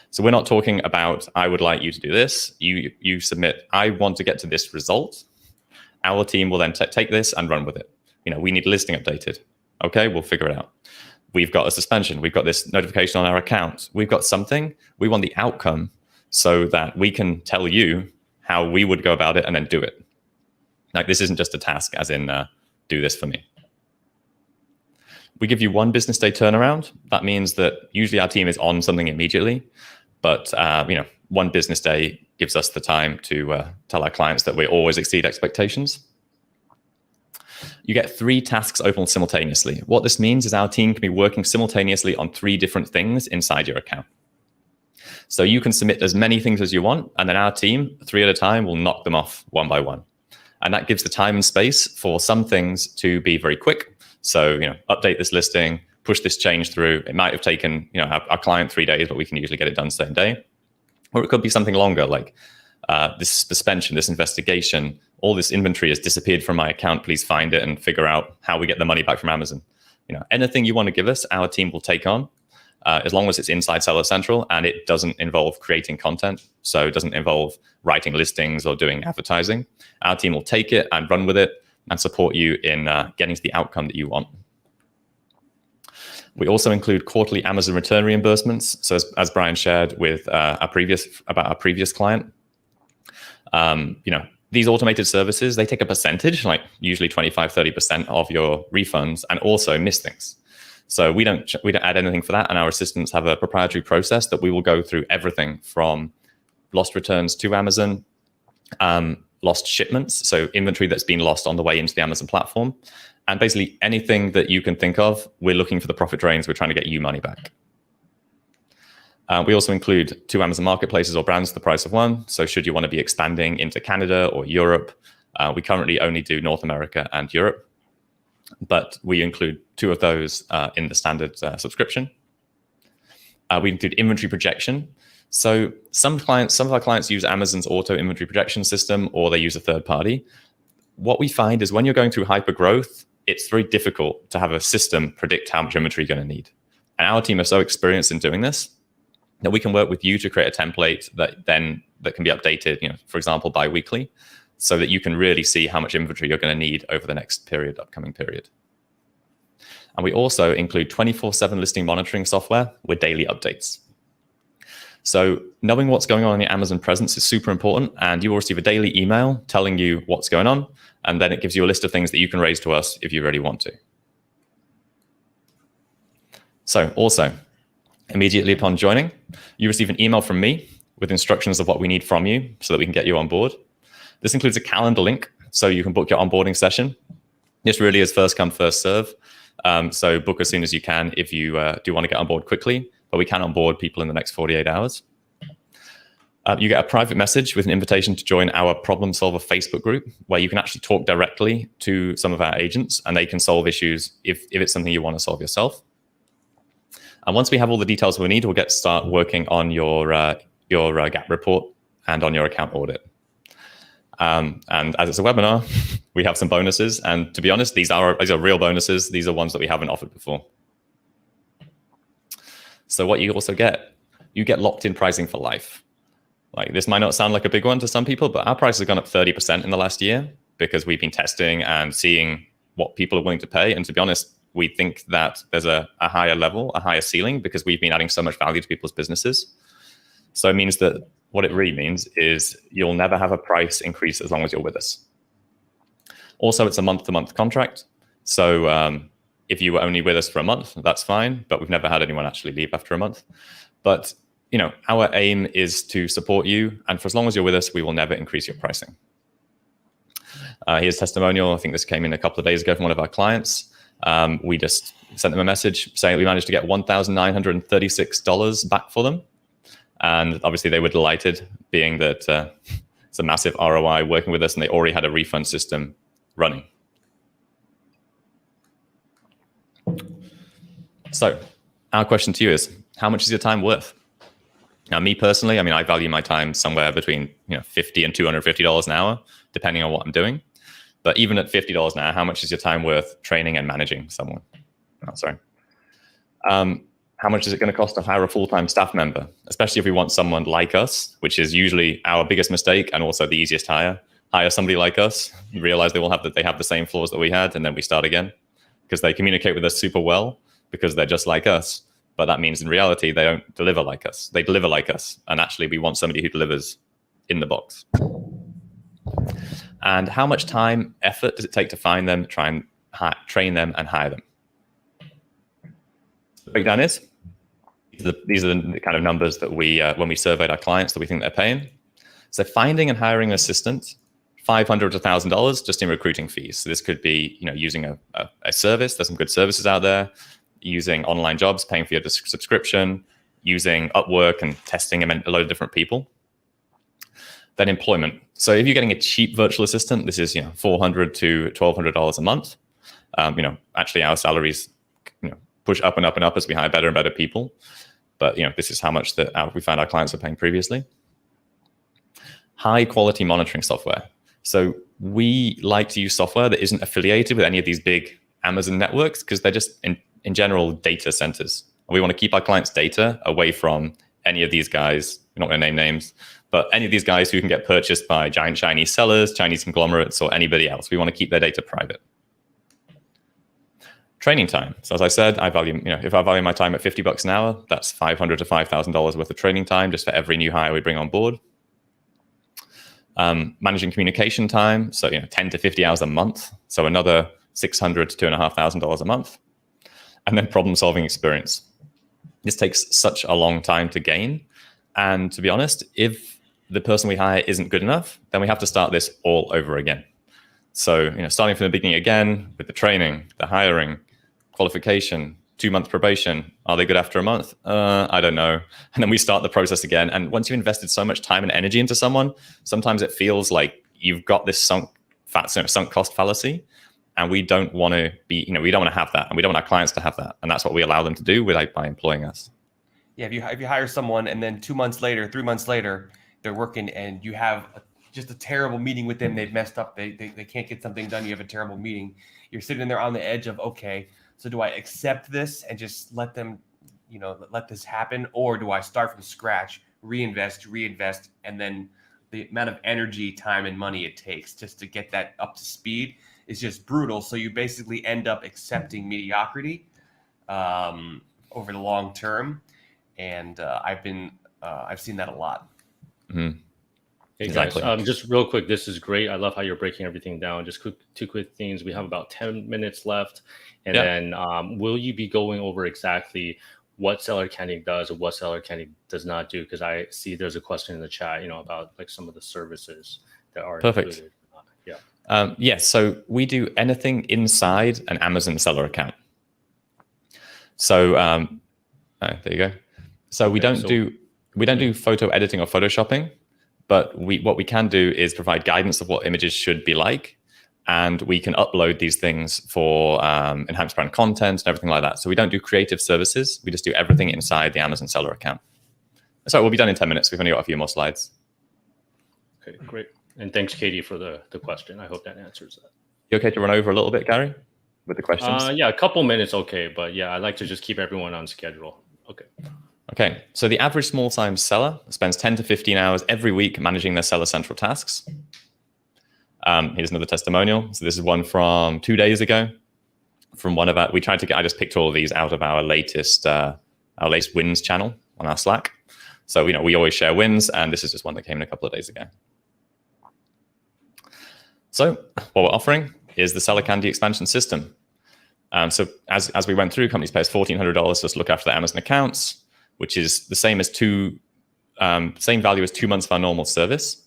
So we're not talking about, I would like you to do this. You submit, I want to get to this result. Our team will then take this and run with it. We need listing updated. Okay, we'll figure it out. We've got a suspension. We've got this notification on our account. We've got something. We want the outcome so that we can tell you how we would go about it and then do it. Like, this isn't just a task as in do this for me. We give you 1 business day turnaround. That means that usually our team is on something immediately, but 1 business day gives us the time to tell our clients that we always exceed expectations. You get 3 tasks open simultaneously. What this means is our team can be working simultaneously on 3 different things inside your account. So you can submit as many things as you want, and then our team, 3 at a time, will knock them off one by one. And that gives the time and space for some things to be very quick. So, update this listing, push this change through. It might have taken, our client 3 days, but we can usually get it done same day. Or it could be something longer, like this suspension, this investigation, all this inventory has disappeared from my account. Please find it and figure out how we get the money back from Amazon. Anything you want to give us, our team will take on, as long as it's inside Seller Central and it doesn't involve creating content. So it doesn't involve writing listings or doing advertising. Our team will take it and run with it and support you in getting to the outcome that you want. We also include quarterly Amazon return reimbursements. So as Brian shared with our previous client, these automated services, they take a percentage, like usually 25, 30% of your refunds, and also miss things. So we don't add anything for that, and our assistants have a proprietary process that we will go through everything from lost returns to Amazon, lost shipments, so inventory that's been lost on the way into the Amazon platform, and basically anything that you can think of, we're looking for the profit drains, we're trying to get you money back. We also include 2 Amazon marketplaces or brands at the price of 1. So should you want to be expanding into Canada or Europe, we currently only do North America and Europe, but we include 2 of those in the standard subscription. We include inventory projection. So some of our clients use Amazon's auto inventory projection system, or they use a third party. What we find is when you're going through hyper growth, it's very difficult to have a system predict how much inventory you're going to need. And our team are so experienced in doing this that we can work with you to create a template that can be updated, for example, bi-weekly, so that you can really see how much inventory you're going to need over the next upcoming period. And we also include 24/7 listing monitoring software with daily updates. So knowing what's going on in your Amazon presence is super important, and you will receive a daily email telling you what's going on, and then it gives you a list of things that you can raise to us if you really want to. So also, immediately upon joining, you receive an email from me with instructions of what we need from you so that we can get you on board. This includes a calendar link so you can book your onboarding session. This really is first come, first serve. So book as soon as you can if you do want to get on board quickly, but we can onboard people in the next 48 hours. You get a private message with an invitation to join our Problem Solver Facebook group, where you can actually talk directly to some of our agents and they can solve issues if it's something you want to solve yourself. And once we have all the details we need, we'll get to start working on your gap report and on your account audit. And as it's a webinar, we have some bonuses. And to be honest, these are real bonuses. These are ones that we haven't offered before. So what you also get, you get locked in pricing for life. Like, this might not sound like a big one to some people, but our prices have gone up 30% in the last year because we've been testing and seeing what people are willing to pay. And to be honest, we think that there's a higher level, a higher ceiling, because we've been adding so much value to people's businesses. So it means that what it really means is you'll never have a price increase as long as you're with us. Also, it's a month-to-month contract. So if you were only with us for a month, that's fine, but we've never had anyone actually leave after a month. But our aim is to support you, and for as long as you're with us, we will never increase your pricing. Here's a testimonial. I think this came in a couple of days ago from one of our clients. We just sent them a message saying we managed to get $1,936 back for them. And obviously they were delighted, being that it's a massive ROI working with us, and they already had a refund system running. So our question to you is, how much is your time worth? Now, me personally, I value my time somewhere between $50 and $250 an hour, depending on what I'm doing. But even at $50 an hour, how much is your time worth training and managing someone? Oh, sorry. How much is it going to cost to hire a full-time staff member, especially if we want someone like us, which is usually our biggest mistake and also the easiest hire. Hire somebody like us, realize they have the same flaws that we had, and then we start again because they communicate with us super well because they're just like us. But that means in reality, they don't deliver like us. They deliver like us. And actually, we want somebody who delivers in the box. And how much time, effort does it take to find them, try and train them, and hire them? The breakdown is, these are the kind of numbers that we, when we surveyed our clients, that we think they're paying. So finding and hiring an assistant, $500 to $1,000 just in recruiting fees. So this could be, using a service. There's some good services out there. Using online jobs, paying for your subscription, using Upwork and testing a load of different people. Then employment. So if you're getting a cheap virtual assistant, this is $400 to $1,200 a month. Actually our salaries push up and up and up as we hire better and better people. But this is how much that we found our clients were paying previously. High quality monitoring software. So we like to use software that isn't affiliated with any of these big Amazon networks, because they're just in general data centers. We want to keep our clients' data away from any of these guys. We're not going to name names, but any of these guys who can get purchased by giant Chinese sellers, Chinese conglomerates, or anybody else. We want to keep their data private. Training time. So as I said, if I value my time at $50 an hour, that's $500 to $5,000 worth of training time just for every new hire we bring on board. Managing communication time. So 10 to 50 hours a month. So another $600 to $2,500 a month. And then problem solving experience. This takes such a long time to gain. And to be honest, if the person we hire isn't good enough, then we have to start this all over again. So, starting from the beginning again with the training, the hiring, qualification, 2-month probation. Are they good after a month? I don't know. And then we start the process again. And once you've invested so much time and energy into someone, sometimes it feels like you've got this sunk cost fallacy. And we don't want to be, we don't want to have that. And we don't want our clients to have that. And that's what we allow them to do by employing us. Yeah, if you hire someone and then 2 months later, 3 months later, they're working and you have just a terrible meeting with them, they've messed up, they can't get something done, you have a terrible meeting. You're sitting there on the edge of, okay, so do I accept this and just let them, let this happen? Or do I start from scratch, reinvest, and then the amount of energy, time, and money it takes just to get that up to speed is just brutal. So you basically end up accepting mediocrity over the long term. And I've seen that a lot. Mm-hmm. Hey Exactly. guys, just real quick, this is great. I love how you're breaking everything down. Just two quick things. We have about 10 minutes left. And Yeah. then will you be going over exactly what seller candy does or what seller candy does not do? Because I see there's a question in the chat, about like some of the services that are Perfect. included. Yeah. Yes. So we do anything inside an Amazon seller account. So there you go. So we don't do photo editing or photoshopping, but what we can do is provide guidance of what images should be like, and we can upload these things for enhanced brand content and everything like that. So we don't do creative services. We just do everything inside the Amazon seller account. So we'll be done in 10 minutes. We've only got a few more slides. Okay, great. And thanks, Katie, for the question. I hope that answers that. You okay to run over a little bit, Gary, with the questions? Yeah, a couple minutes, okay. But yeah, I'd like to just keep everyone on schedule. Okay. Okay, so the average small-time seller spends 10 to 15 hours every week managing their seller central tasks. Here's another testimonial. So this is one from 2 days ago. From one of our, I just picked all of these out of our latest wins channel on our Slack. So we always share wins, and this is just one that came in a couple of days ago. So what we're offering is the Seller Candy expansion system. So as we went through, companies pay us $1,400 just to look after their Amazon accounts, which is the same value as 2 months of our normal service.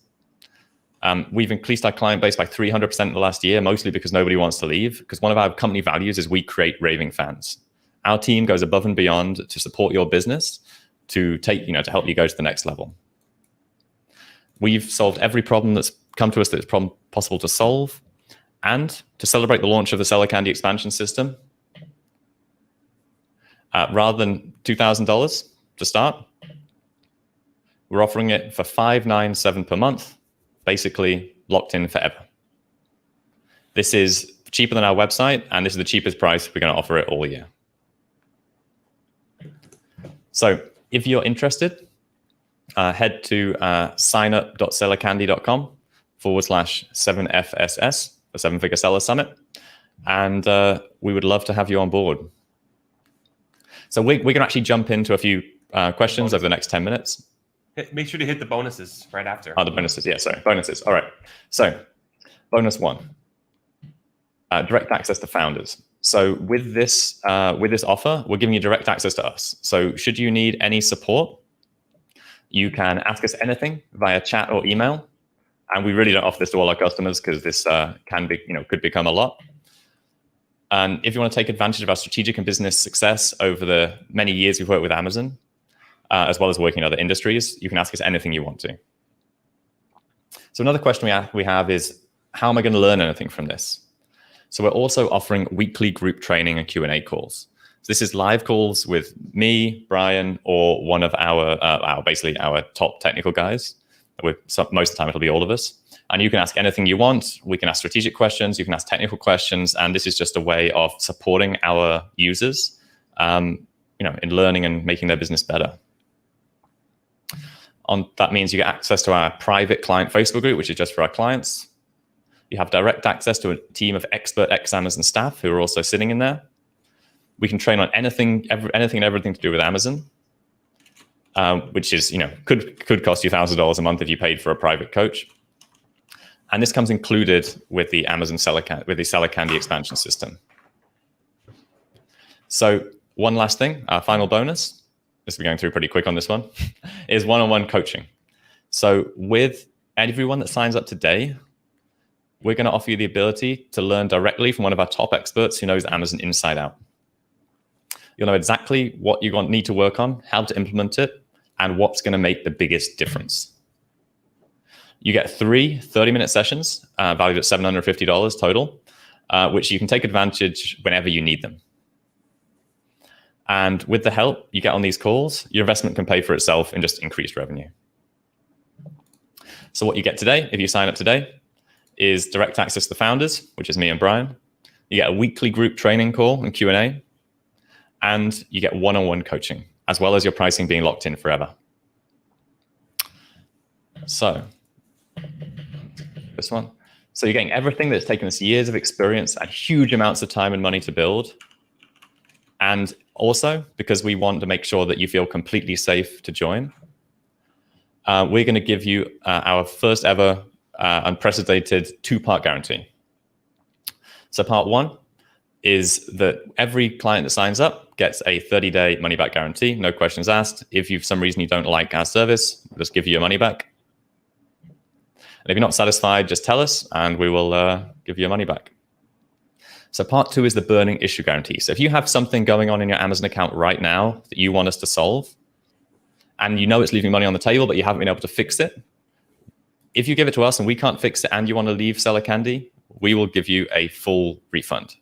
We've increased our client base by 300% in the last year, mostly because nobody wants to leave. Because one of our company values is we create raving fans. Our team goes above and beyond to support your business, to help you go to the next level. We've solved every problem that's come to us that's possible to solve. And to celebrate the launch of the Seller Candy expansion system, rather than $2,000 to start, we're offering it for $597 per month, basically locked in forever. This is cheaper than our website, and this is the cheapest price we're going to offer it all year. So if you're interested, head to signup.sellercandy.com/7FSS, the 7-Figure Seller Summit, and we would love to have you on board. So we can actually jump into a few questions over the next 10 minutes. Make sure to hit the bonuses right after. The bonuses, yeah, sorry, bonuses. All right. So bonus 1, direct access to founders. So with this offer, we're giving you direct access to us. So should you need any support, you can ask us anything via chat or email. And we really don't offer this to all our customers because this could become a lot. And if you want to take advantage of our strategic and business success over the many years we've worked with Amazon, as well as working in other industries, you can ask us anything you want to. So another question we have is, how am I going to learn anything from this? So we're also offering weekly group training and Q&A calls. So this is live calls with me, Brian, or one of our top technical guys. Most of the time it'll be all of us. And you can ask anything you want. We can ask strategic questions. You can ask technical questions. And this is just a way of supporting our users, in learning and making their business better. That means you get access to our private client Facebook group, which is just for our clients. You have direct access to a team of expert ex-Amazon staff who are also sitting in there. We can train on anything and everything to do with Amazon, which is, could cost you $1,000 a month if you paid for a private coach. And this comes included with the Amazon Seller Candy expansion system. So one last thing, our final bonus, this we're going through pretty quick on this one, is one-on-one coaching. So with everyone that signs up today, we're going to offer you the ability to learn directly from one of our top experts who knows Amazon inside out. You'll know exactly what you need to work on, how to implement it, and what's going to make the biggest difference. You get 3 30-minute sessions valued at $750 total, which you can take advantage whenever you need them. And with the help you get on these calls, your investment can pay for itself in just increased revenue. So what you get today, if you sign up today, is direct access to the founders, which is me and Brian. You get a weekly group training call and Q&A, and you get one-on-one coaching, as well as your pricing being locked in forever. So this one. So you're getting everything that's taken us years of experience and huge amounts of time and money to build. And also, because we want to make sure that you feel completely safe to join, we're going to give you our first ever unprecedented 2-part guarantee. So part 1 is that every client that signs up gets a 30-day money-back guarantee, no questions asked. If you, for some reason, you don't like our service, we'll just give you your money back. And if you're not satisfied, just tell us, and we will give you your money back. So part 2 is the burning issue guarantee. So if you have something going on in your Amazon account right now that you want us to solve, and you know it's leaving money on the table, but you haven't been able to fix it, if you give it to us and we can't fix it and you want to leave Seller Candy, we will give you a full refund.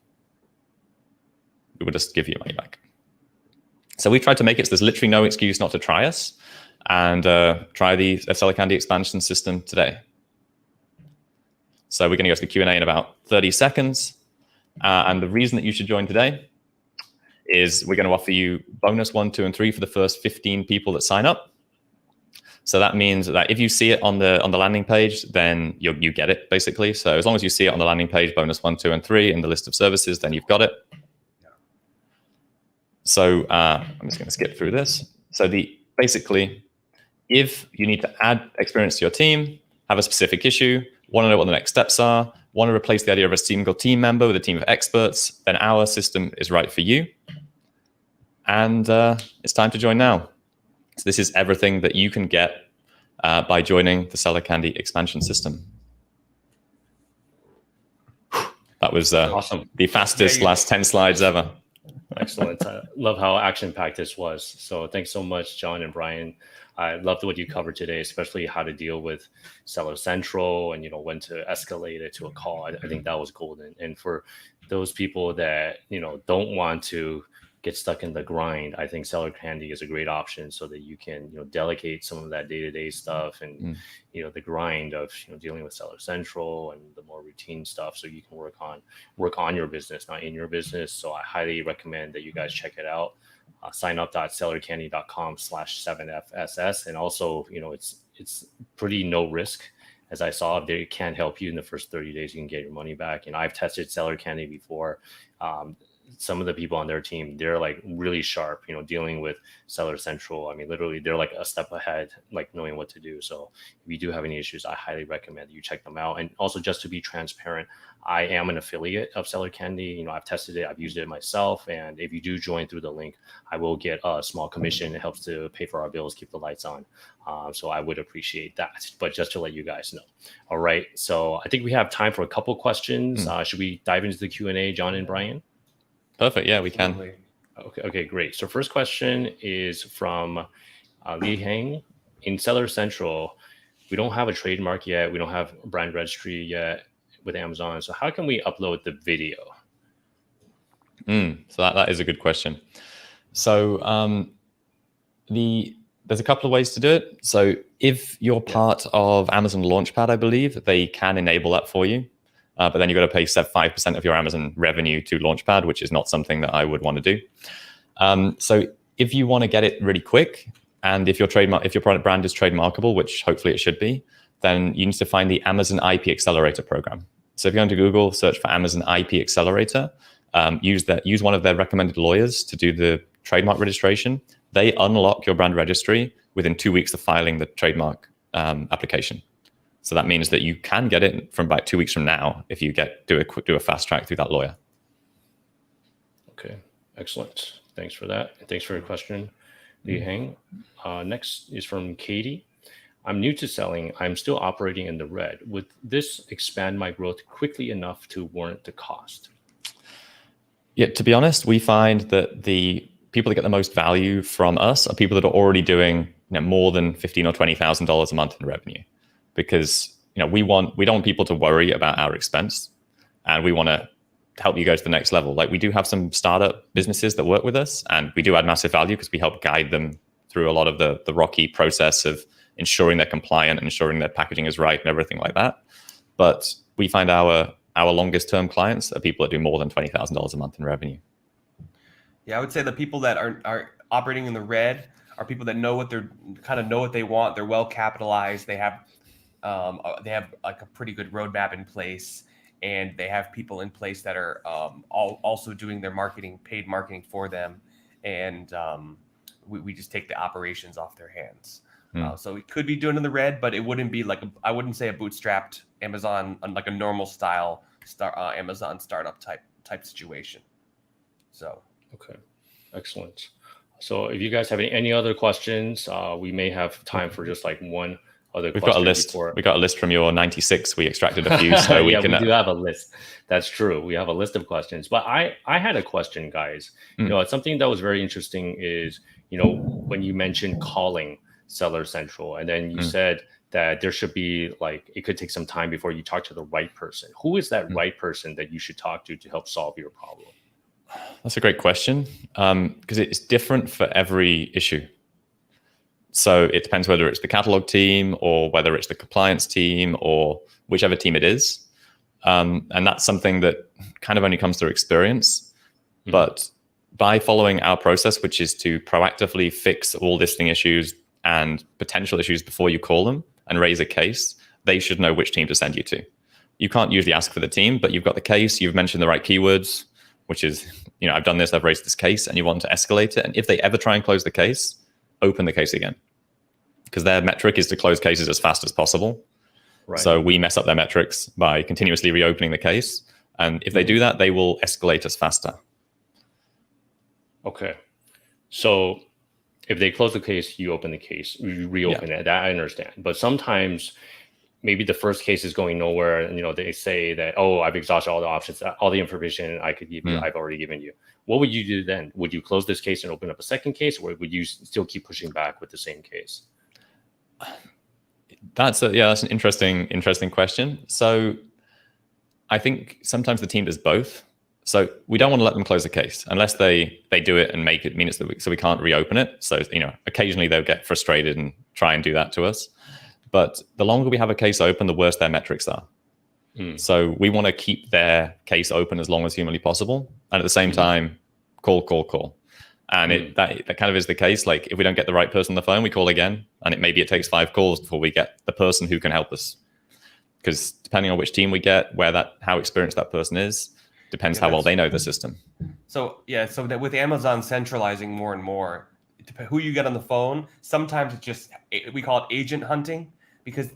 We will just give you money back. So we tried to make it so there's literally no excuse not to try us, and try the Seller Candy expansion system today. So we're going to go to the Q&A in about 30 seconds. And the reason that you should join today is we're going to offer you bonus 1, 2, and 3 for the first 15 people that sign up. So that means that if you see it on the landing page, then you get it, basically. So as long as you see it on the landing page, bonus 1, 2, and 3 in the list of services, then you've got it. So I'm just going to skip through this. So basically, if you need to add experience to your team, have a specific issue, want to know what the next steps are, want to replace the idea of a single team member with a team of experts, then our system is right for you. And it's time to join now. So this is everything that you can get by joining the Seller Candy expansion system. That was awesome. The fastest last 10 slides ever. Excellent. I love how action-packed this was. So thanks so much, John and Brian. I loved what you covered today, especially how to deal with Seller Central and, when to escalate it to a call. I think that was golden. And for those people that, don't want to get stuck in the grind, I think Seller Candy is a great option so that you can, delegate some of that day-to-day stuff and, the grind of, dealing with Seller Central and the more routine stuff, so you can work on your business, not in your business. So I highly recommend that you guys check it out. Sign up.sellercandy.com/7FSS. And also, it's pretty no risk. As I saw, if they can't help you in the first 30 days, you can get your money back. I've tested Seller Candy before. Some of the people on their team, they're like really sharp, dealing with Seller Central. I mean, literally, they're like a step ahead, like knowing what to do. So if you do have any issues, I highly recommend that you check them out. And also, just to be transparent, I am an affiliate of Seller Candy. I've tested it, I've used it myself. And if you do join through the link, I will get a small commission. It helps to pay for our bills, keep the lights on. So I would appreciate that. But just to let you guys know. All right. So I think we have time for a couple questions. Should we dive into the Q&A, John and Brian? Perfect. Yeah, we can. Okay, great. So first question is from Li Heng. In Seller Central, we don't have a trademark yet. We don't have a brand registry yet with Amazon. So how can we upload the video? So that is a good question. So there's a couple of ways to do it. So if you're part of Amazon Launchpad, I believe, they can enable that for you. But then you've got to pay 5% of your Amazon revenue to Launchpad, which is not something that I would want to do. So if you want to get it really quick, and if your product brand is trademarkable, which hopefully it should be, then you need to find the Amazon IP Accelerator program. So if you go into Google, search for Amazon IP Accelerator, use one of their recommended lawyers to do the trademark registration. They unlock your brand registry within 2 weeks of filing the trademark application. So that means that you can get it from about 2 weeks from now if you do a fast track through that lawyer. Okay, excellent. Thanks for that. And thanks for your question, Li Heng. Next is from Katie. I'm new to selling. I'm still operating in the red. Would this expand my growth quickly enough to warrant the cost? Yeah, to be honest, we find that the people that get the most value from us are people that are already doing more than $15,000 or $20,000 a month in revenue. Because we don't want people to worry about our expense, and we want to help you go to the next level. Like, we do have some startup businesses that work with us, and we do add massive value because we help guide them through a lot of the rocky process of ensuring they're compliant, ensuring their packaging is right, and everything like that. But we find our longest term clients are people that do more than $20,000 a month in revenue. Yeah, I would say the people that are operating in the red are people that know what they want. They're well capitalized. They have like a pretty good roadmap in place, and they have people in place that are also doing their paid marketing for them. And we just take the operations off their hands. So we could be doing in the red, but it wouldn't be like I wouldn't say a bootstrapped Amazon, like a normal style Amazon startup type situation. So okay, excellent. So if you guys have any other questions, we may have time for just like one other We've question. got a list. Before... We got a list from your 96. We extracted a few, so yeah, we do have a list. That's true. We have a list of questions. But I had a question, guys. You know, it's something that was very interesting is, you know, when you mentioned calling Seller Central, and then you said that there should be like, it could take some time before you talk to the right person. Who is that right person that you should talk to help solve your problem? That's a great question, because it's different for every issue. So it depends whether it's the catalog team or whether it's the compliance team or whichever team it is. And that's something that kind of only comes through experience. But by following our process, which is to proactively fix all listing issues and potential issues before you call them and raise a case, they should know which team to send you to. You can't usually ask for the team, but you've got the case, you've mentioned the right keywords, which is, you know, I've done this, I've raised this case, and you want to escalate it. And if they ever try and close the case, open the case again. Because their metric is to close cases as fast as possible. Right. So we mess up their metrics by continuously reopening the case. And if they do that, they will escalate us faster. Okay. So if they close the case, you open the case, you reopen it. That I understand. But sometimes maybe the first case is going nowhere, and you know they say that, oh, I've exhausted all the options, all the information I could give you, I've already given you. What would you do then? Would you close this case and open up a second case, or would you still keep pushing back with the same case? That's an interesting question. So I think sometimes the team does both. So we don't want to let them close the case unless they do it and make it mean it's so we can't reopen it. So, you know, occasionally they'll get frustrated and try and do that to us. But the longer we have a case open, the worse their metrics are. So we want to keep their case open as long as humanly possible. And at the same time, call. And that kind of is the case. Like if we don't get the right person on the phone, we call again. And maybe it takes 5 calls before we get the person who can help us. Because depending on which team we get, how experienced that person is, depends how well they know the system. So that with Amazon centralizing more and more, who you get on the phone, sometimes it's just, we call it agent hunting, because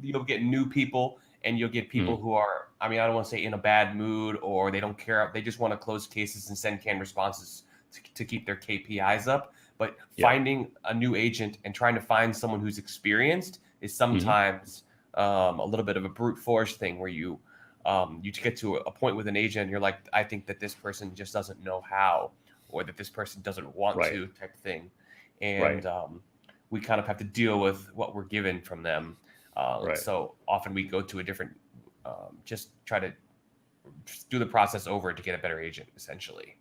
you'll get new people and you'll get people who are, I mean, I don't want to say in a bad mood, or they don't care. They just want to close cases and send canned responses to keep their KPIs up. But finding a new agent and trying to find someone who's experienced is sometimes a little bit of a brute force thing, where you get to a point with an agent and you're like, I think that this person just doesn't know how, or that this person doesn't want to, type thing. And we kind of have to deal with what we're given from them. So often we go to a different, just try to do the process over to get a better agent, essentially.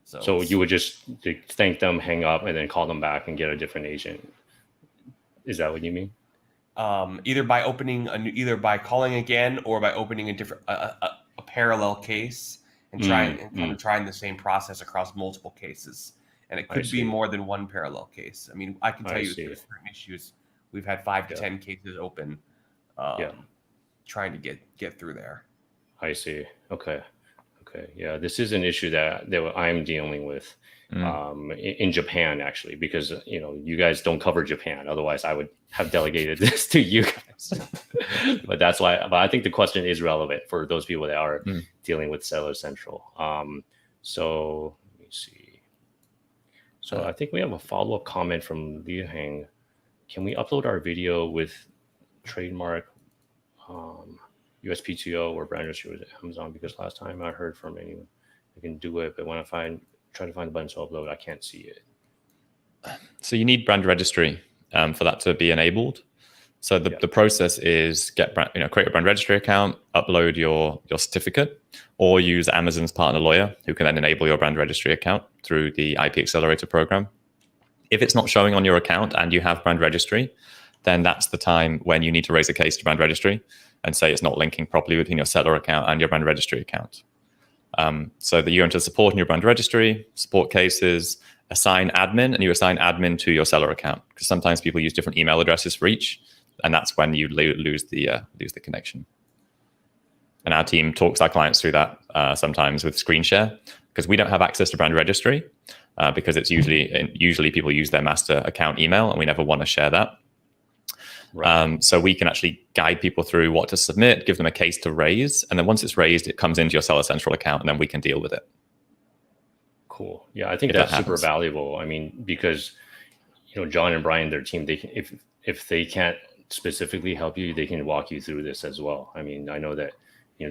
So you would just thank them, hang up, and then call them back and get a different agent. Is that what you mean? Either by calling again, or by opening a different a parallel case and trying the same process across multiple cases. And it could be more than one parallel case. I mean, I can tell you with certain issues, we've had 5 to 10 cases open, trying to get through there. I see. Okay. Yeah, this is an issue that I'm dealing with in Japan, actually, because you guys don't cover Japan. Otherwise, I would have delegated this to you guys. But that's why. But I think the question is relevant for those people that are dealing with Seller Central. So let me see. So I think we have a follow-up comment from Liu Heng. Can we upload our video with trademark USPTO or brand registry with Amazon? Because last time I heard from anyone, I can do it, but when I try to find the button to upload, I can't see it. So you need brand registry for that to be enabled. So the process is create a brand registry account, upload your certificate, or use Amazon's partner lawyer, who can then enable your brand registry account through the IP Accelerator program. If it's not showing on your account and you have brand registry, then that's the time when you need to raise a case to brand registry and say it's not linking properly between your seller account and your brand registry account. So that you enter support in your brand registry, support cases, assign admin, and you assign admin to your seller account, because sometimes people use different email addresses for each, and that's when you lose the connection. And our team talks our clients through that sometimes with screen share, because we don't have access to brand registry, because it's usually people use their master account email, and we never want to share that. Right. So we can actually guide people through what to submit, give them a case to raise, and then once it's raised, it comes into your Seller Central account, and then we can deal with it. Cool. Yeah, I think If that that's super happens. valuable. I mean, because John and Brian, their team, they can, if they can't specifically help you, they can walk you through this as well. I mean, I know that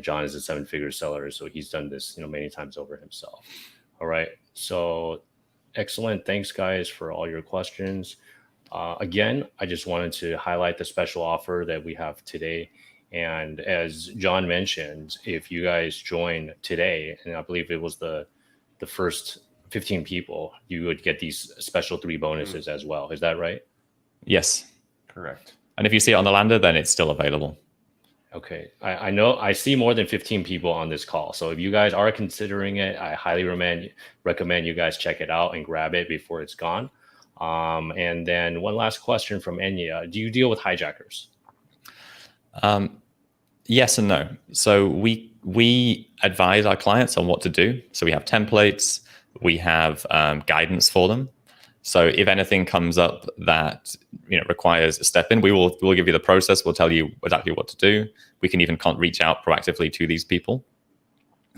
John is a 7-figure seller, so he's done this many times over himself. All right. So excellent. Thanks, guys, for all your questions. Again, I just wanted to highlight the special offer that we have today. And as John mentioned, if you guys join today, and I believe it was the first 15 people, you would get these special 3 bonuses as well. Is that right? Yes. Correct. And if you see it on the lander, then it's still available. Okay. I know I see more than 15 people on this call. So if you guys are considering it, I highly recommend you guys check it out and grab it before it's gone. And then one last question from Enya. Do you deal with hijackers? Yes and no. So we advise our clients on what to do. So we have templates, we have guidance for them. So if anything comes up that requires a step in, we'll give you the process. We'll tell you exactly what to do. We can even reach out proactively to these people.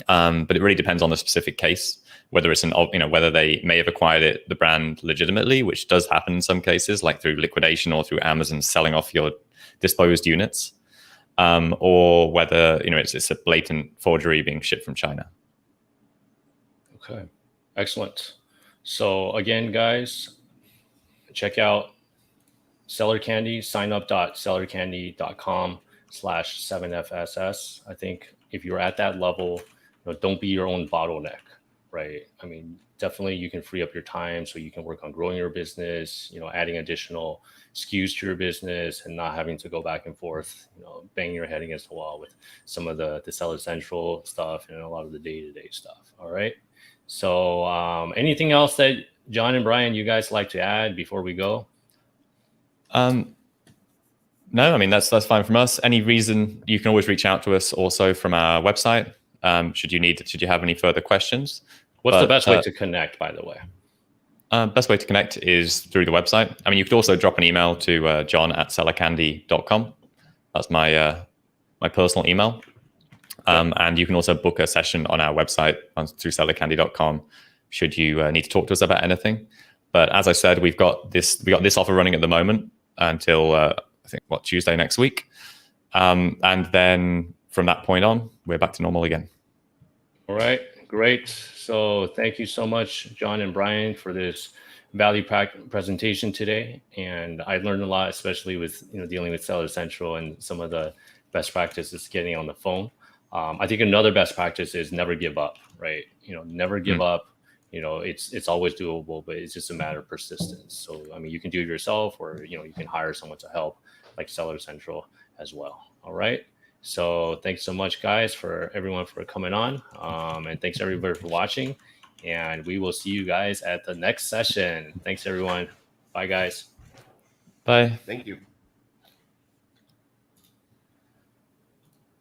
But it really depends on the specific case, whether it's whether they may have acquired the brand legitimately, which does happen in some cases, like through liquidation or through Amazon selling off your disposed units, or whether it's a blatant forgery being shipped from China. Okay, excellent. So again, guys, check out Seller Candy, signup.sellercandy.com/7FSS. I think if you're at that level, don't be your own bottleneck, right? I mean, definitely you can free up your time so you can work on growing your business, adding additional SKUs to your business and not having to go back and forth, banging your head against the wall with some of the Seller Central stuff and a lot of the day-to-day stuff. All right. So anything else that John and Brian, you guys like to add before we go? No, I mean, that's fine from us. Any reason, you can always reach out to us also from our website. Should you have any further questions? What's the best way to connect, by the way? Best way to connect is through the website. I mean, you could also drop an email to john@sellercandy.com. That's my personal email. And you can also book a session on our website through sellercandy.com should you need to talk to us about anything. But as I said, we got this offer running at the moment until I think Tuesday next week. And then from that point on, we're back to normal again. All right, great. So thank you so much, John and Brian, for this value presentation today. And I learned a lot, especially with dealing with Seller Central and some of the best practices getting on the phone. I think another best practice is never give up, right? Never give up. It's always doable, but it's just a matter of persistence. So, I mean, you can do it yourself, or, you can hire someone to help, like Seller Central as well. All right. So thanks so much, guys, for everyone for coming on. And thanks everybody for watching. And we will see you guys at the next session. Thanks, everyone. Bye, guys. Bye. Thank you.